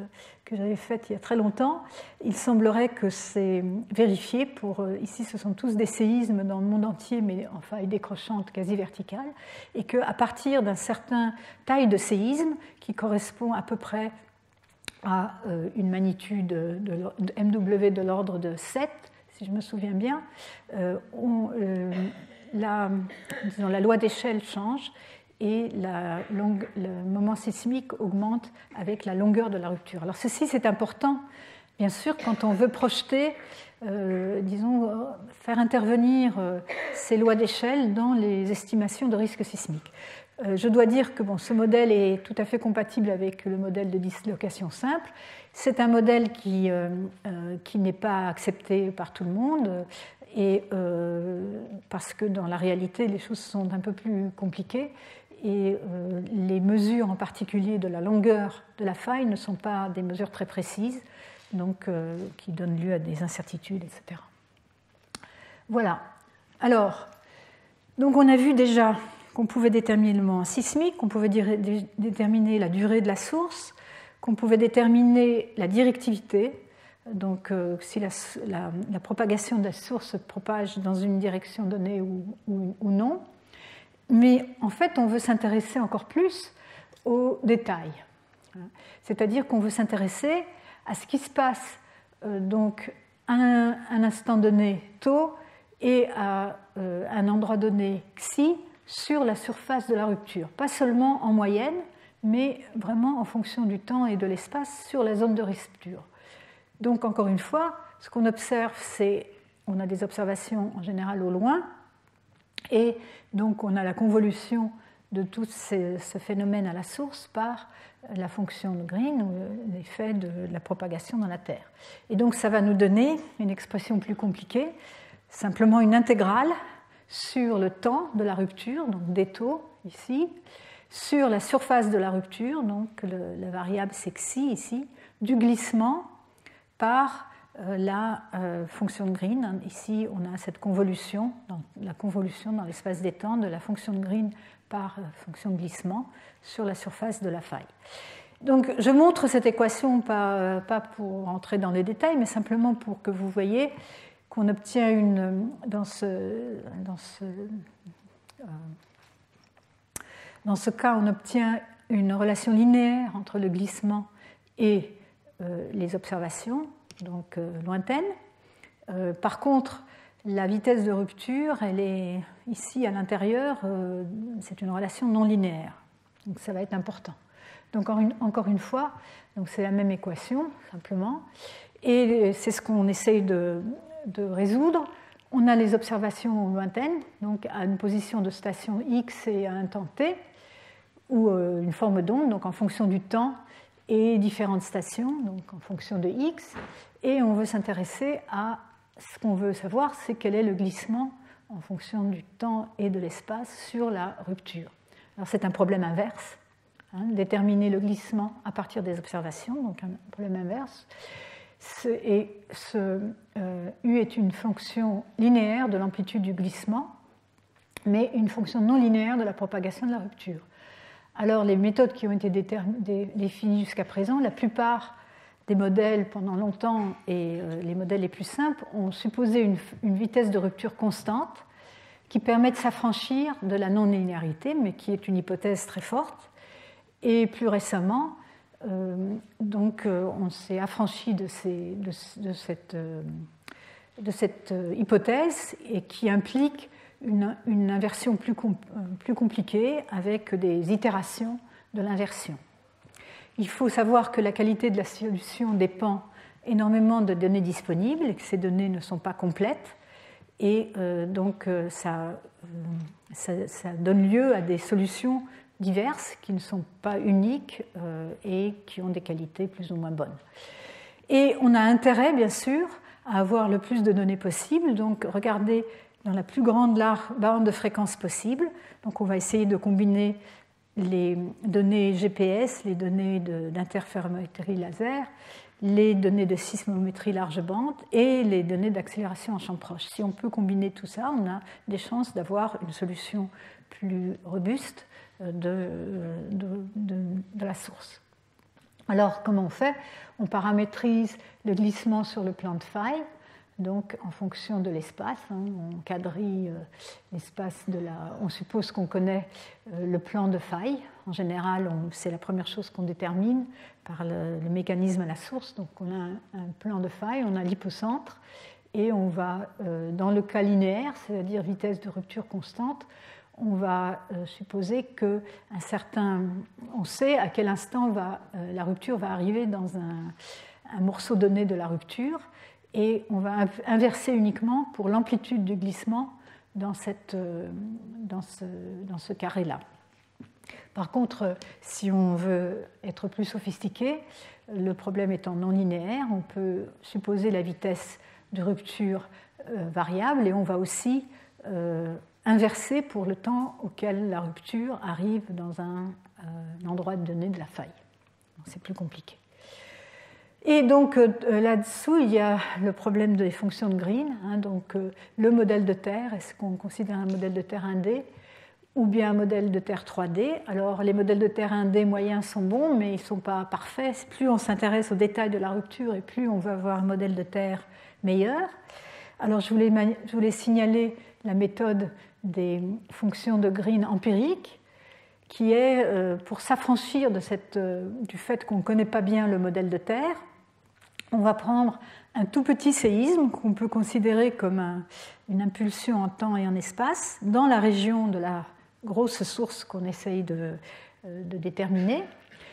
que j'avais faite il y a très longtemps, il semblerait que c'est vérifié ici ce sont tous des séismes dans le monde entier, mais en faille décrochante quasi verticale, et qu'à partir d'un certain taille de séisme, qui correspond à peu près à une magnitude de MW de l'ordre de 7, si je me souviens bien, la loi d'échelle change et le moment sismique augmente avec la longueur de la rupture. Alors ceci, c'est important, bien sûr, quand on veut projeter, faire intervenir ces lois d'échelle dans les estimations de risque sismique. Je dois dire que ce modèle est tout à fait compatible avec le modèle de dislocation simple. C'est un modèle qui n'est pas accepté par tout le monde, et parce que dans la réalité, les choses sont un peu plus compliquées, et les mesures en particulier de la longueur de la faille ne sont pas des mesures très précises, donc qui donnent lieu à des incertitudes, etc. Voilà. Alors, donc on a vu déjà qu'on pouvait déterminer le moment sismique, qu'on pouvait déterminer la durée de la source, qu'on pouvait déterminer la directivité, donc si la propagation de la source se propage dans une direction donnée ou non. Mais en fait, on veut s'intéresser encore plus aux détails. C'est-à-dire qu'on veut s'intéresser à ce qui se passe donc à un instant donné tau et à un endroit donné xi sur la surface de la rupture. Pas seulement en moyenne, mais vraiment en fonction du temps et de l'espace sur la zone de rupture. Donc encore une fois, ce qu'on observe, c'est on a des observations en général au loin, et donc on a la convolution de tout ce phénomène à la source par la fonction de Green, ou l'effet de la propagation dans la Terre. Et donc ça va nous donner une expression plus compliquée, simplement une intégrale sur le temps de la rupture, donc d tau ici, sur la surface de la rupture, donc la variable c'est xi ici, du glissement par la fonction de Green. Ici, on a cette convolution, la convolution dans l'espace des temps de la fonction de Green par fonction de glissement sur la surface de la faille. Donc, je montre cette équation, pas pour entrer dans les détails, mais simplement pour que vous voyez qu'on obtient dans ce cas, on obtient une relation linéaire entre le glissement et les observations, donc lointaines. Par contre, la vitesse de rupture, elle est ici à l'intérieur, c'est une relation non linéaire. Donc ça va être important. Donc encore une fois, c'est la même équation, simplement. Et c'est ce qu'on essaye de résoudre. On a les observations lointaines, donc à une position de station X et à un temps T, ou une forme d'onde, donc en fonction du temps et différentes stations, donc en fonction de X. Et on veut s'intéresser à ce qu'on veut savoir, c'est quel est le glissement en fonction du temps et de l'espace sur la rupture. Alors c'est un problème inverse, déterminer le glissement à partir des observations, donc un problème inverse. Et ce U est une fonction linéaire de l'amplitude du glissement, mais une fonction non linéaire de la propagation de la rupture. Alors les méthodes qui ont été définies jusqu'à présent, la plupart des modèles pendant longtemps et les modèles les plus simples ont supposé une vitesse de rupture constante qui permet de s'affranchir de la non-linéarité, mais qui est une hypothèse très forte. Et plus récemment, on s'est affranchi de cette hypothèse et qui implique une inversion plus compliquée avec des itérations de l'inversion. Il faut savoir que la qualité de la solution dépend énormément de données disponibles et que ces données ne sont pas complètes. Et ça donne lieu à des solutions diverses qui ne sont pas uniques et qui ont des qualités plus ou moins bonnes. Et on a intérêt, bien sûr, à avoir le plus de données possible. Donc, regardez dans la plus grande bande de fréquences possible. Donc, on va essayer de combiner les données GPS, les données d'interférométrie laser, les données de sismométrie large bande et les données d'accélération en champ proche. Si on peut combiner tout ça, on a des chances d'avoir une solution plus robuste de la source. Alors, comment on fait? On paramétrise le glissement sur le plan de faille, donc en fonction de l'espace. On quadrille l'espace on suppose qu'on connaît le plan de faille. En général, c'est la première chose qu'on détermine par le mécanisme à la source. Donc, on a un plan de faille, on a l'hypocentre, et on va, dans le cas linéaire, c'est-à-dire vitesse de rupture constante, on va supposer on sait à quel instant la rupture va arriver dans un morceau donné de la rupture, et on va inverser uniquement pour l'amplitude du glissement dans ce carré-là. Par contre, si on veut être plus sophistiqué, le problème étant non linéaire, on peut supposer la vitesse de rupture variable et on va aussi inverser pour le temps auquel la rupture arrive dans un endroit donné de la faille. C'est plus compliqué. Et donc là-dessous, il y a le problème des fonctions de Green. Donc le modèle de Terre, est-ce qu'on considère un modèle de Terre 1D ou bien un modèle de Terre 3D? Alors les modèles de Terre 1D moyens sont bons, mais ils ne sont pas parfaits. Plus on s'intéresse aux détails de la rupture et plus on va avoir un modèle de Terre meilleur. Alors je voulais signaler la méthode des fonctions de Green empiriques, qui est pour s'affranchir du fait qu'on ne connaît pas bien le modèle de Terre, on va prendre un tout petit séisme qu'on peut considérer comme une impulsion en temps et en espace dans la région de la grosse source qu'on essaye de déterminer.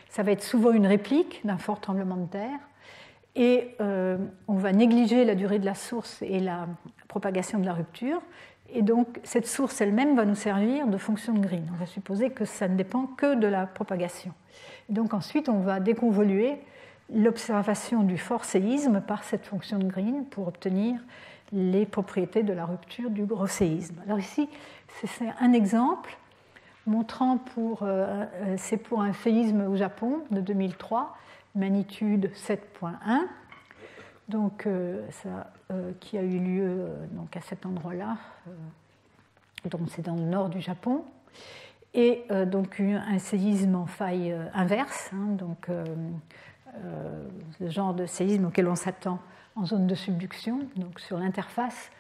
Ça va être souvent une réplique d'un fort tremblement de terre et on va négliger la durée de la source et la propagation de la rupture. Et donc, cette source elle-même va nous servir de fonction de Green. On va supposer que ça ne dépend que de la propagation. Et donc, ensuite, on va déconvoluer l'observation du fort séisme par cette fonction de Green pour obtenir les propriétés de la rupture du gros séisme. Alors ici, c'est un exemple montrant c'est pour un séisme au Japon de 2003, magnitude 7.1. Donc, qui a eu lieu donc à cet endroit-là, donc c'est dans le nord du Japon, et donc un séisme en faille inverse, donc le genre de séisme auquel on s'attend en zone de subduction, donc sur l'interface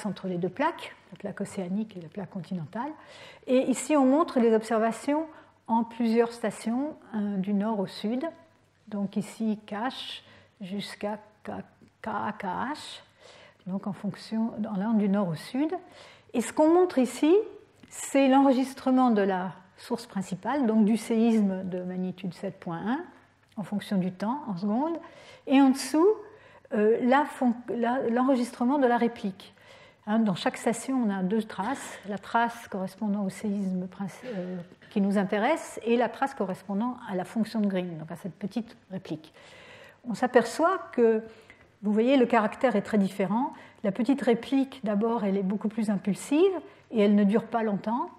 entre les deux plaques, la plaque océanique et la plaque continentale. Et ici, on montre les observations en plusieurs stations du nord au sud. Donc ici, KH jusqu'à KH, donc en fonction, allant du nord au sud. Et ce qu'on montre ici, c'est l'enregistrement de la source principale, donc du séisme de magnitude 7.1, en fonction du temps, en secondes, et en dessous, l'enregistrement de la réplique. Dans chaque station, on a deux traces, la trace correspondant au séisme qui nous intéresse et la trace correspondant à la fonction de Green, donc à cette petite réplique. On s'aperçoit que, vous voyez, le caractère est très différent. La petite réplique, d'abord, elle est beaucoup plus impulsive et elle ne dure pas longtemps.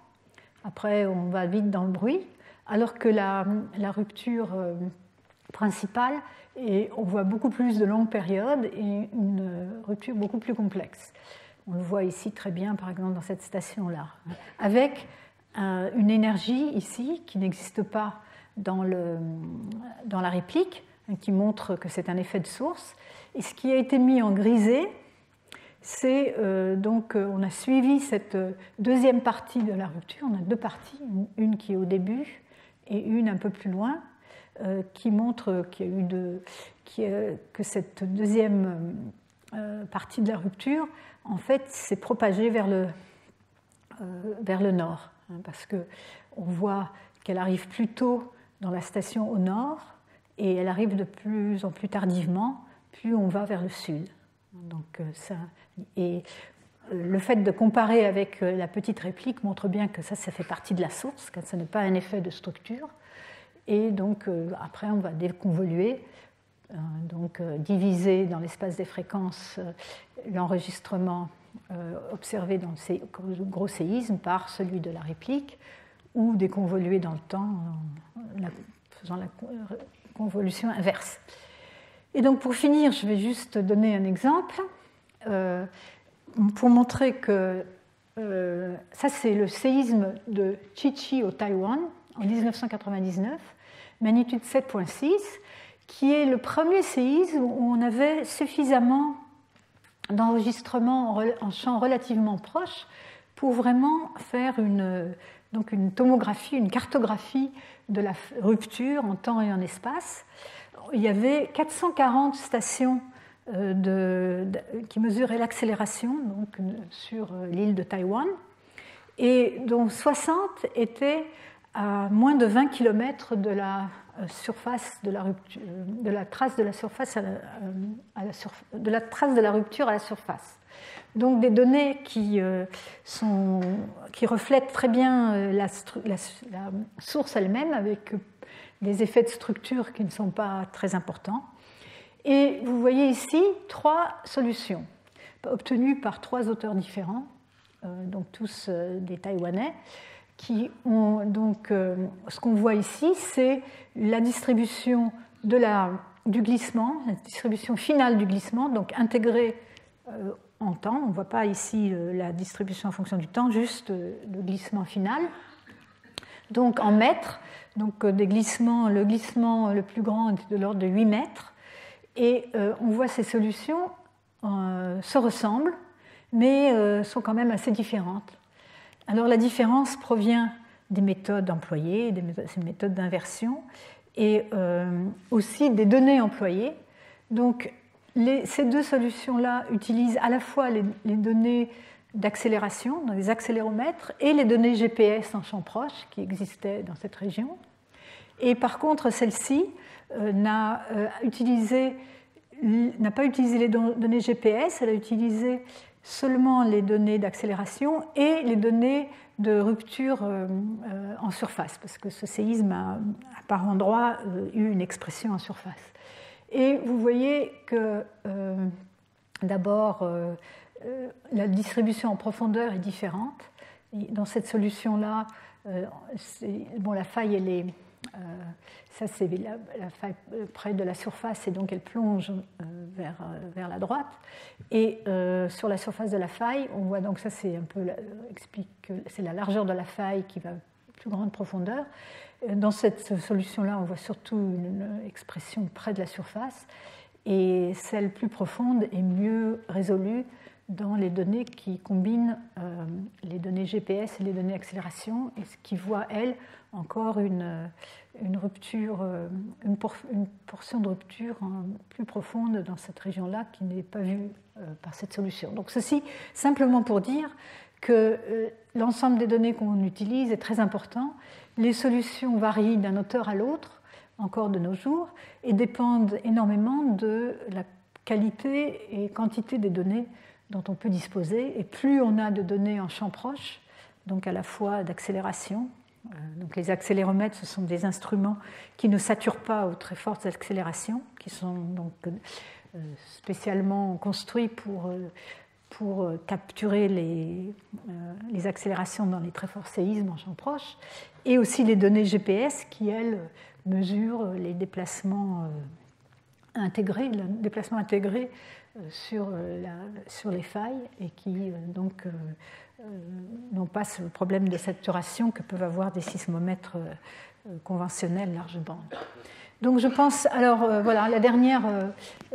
Après, on va vite dans le bruit, alors que la rupture principale, et on voit beaucoup plus de longues périodes et une rupture beaucoup plus complexe. On le voit ici très bien, par exemple, dans cette station-là, avec une énergie ici qui n'existe pas dans la réplique, qui montre que c'est un effet de source. Et ce qui a été mis en grisé, c'est donc on a suivi cette deuxième partie de la rupture. On a deux parties, une qui est au début et une un peu plus loin, qui montre que cette deuxième partie de la rupture, en fait, s'est propagée vers le nord, parce qu'on voit qu'elle arrive plus tôt dans la station au nord et elle arrive de plus en plus tardivement, plus on va vers le sud. Donc, le fait de comparer avec la petite réplique montre bien que ça fait partie de la source, que ce n'est pas un effet de structure. Et donc, après, on va déconvoluer, donc diviser dans l'espace des fréquences l'enregistrement observé dans le gros séisme par celui de la réplique, ou déconvoluer dans le temps en faisant la convolution inverse. Et donc, pour finir, je vais juste donner un exemple pour montrer que ça, c'est le séisme de Chichi au Taïwan en 1999, magnitude 7.6, qui est le premier séisme où on avait suffisamment d'enregistrements en champ relativement proche pour vraiment faire une tomographie, une cartographie de la rupture en temps et en espace. Il y avait 440 stations qui mesuraient l'accélération sur l'île de Taïwan, et dont 60 étaient à moins de 20 km de la surface de la rupture, de la trace de la surface de la trace de la rupture à la surface. Donc des données qui reflètent très bien la source elle-même, avec des effets de structure qui ne sont pas très importants. Et vous voyez ici 3 solutions obtenues par 3 auteurs différents, donc tous des Taïwanais, qui ont donc ce qu'on voit ici, c'est la distribution du glissement, la distribution finale du glissement, donc intégrée en temps. On ne voit pas ici la distribution en fonction du temps, juste le glissement final. Donc en mètres, donc le glissement le plus grand est de l'ordre de 8 mètres. Et on voit ces solutions se ressemblent, mais sont quand même assez différentes. Alors la différence provient des méthodes employées, ces méthodes d'inversion, et aussi des données employées. Donc ces deux solutions-là utilisent à la fois les données d'accélération dans les accéléromètres et les données GPS en champ proche qui existaient dans cette région. Et par contre, celle-ci n'a pas utilisé les données GPS, elle a utilisé seulement les données d'accélération et les données de rupture en surface, parce que ce séisme a par endroits eu une expression en surface. Et vous voyez que d'abord, la distribution en profondeur est différente. Dans cette solution-là, la faille, elle est... ça, c'est la faille près de la surface, et donc elle plonge vers la droite. Et sur la surface de la faille, on voit donc ça, c'est un peu explique que c'est la largeur de la faille qui va à plus grande profondeur. Dans cette solution-là, on voit surtout une expression près de la surface, et celle plus profonde est mieux résolue dans les données qui combinent les données GPS et les données accélération, et qui voient, elles, encore une rupture, une portion de rupture plus profonde dans cette région-là qui n'est pas vue par cette solution. Donc ceci simplement pour dire que l'ensemble des données qu'on utilise est très important. Les solutions varient d'un auteur à l'autre, encore de nos jours, et dépendent énormément de la qualité et quantité des données dont on peut disposer. Et plus on a de données en champ proche, donc à la fois d'accélération, donc les accéléromètres, ce sont des instruments qui ne saturent pas aux très fortes accélérations, qui sont donc spécialement construits pour capturer les accélérations dans les très forts séismes en champ proche, et aussi les données GPS qui, elles, mesurent les déplacements intégrés, le déplacement intégré sur les failles, et qui donc n'ont pas ce problème de saturation que peuvent avoir des sismomètres conventionnels large bande. Donc je pense, alors voilà, la dernière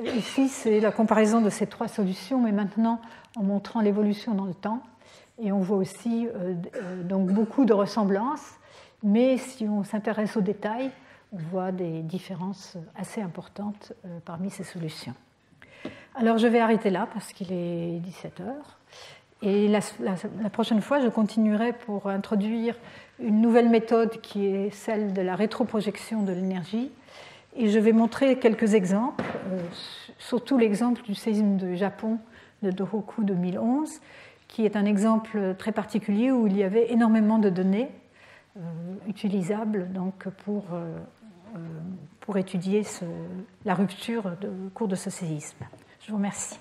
ici, c'est la comparaison de ces trois solutions, mais maintenant en montrant l'évolution dans le temps. Et on voit aussi donc beaucoup de ressemblances, mais si on s'intéresse aux détails, on voit des différences assez importantes parmi ces solutions. Alors je vais arrêter là parce qu'il est 17h. Et la prochaine fois, je continuerai pour introduire une nouvelle méthode qui est celle de la rétroprojection de l'énergie. Et je vais montrer quelques exemples, surtout l'exemple du séisme du Japon de Tohoku 2011, qui est un exemple très particulier où il y avait énormément de données utilisables donc pour étudier la rupture au cours de ce séisme. Je vous remercie.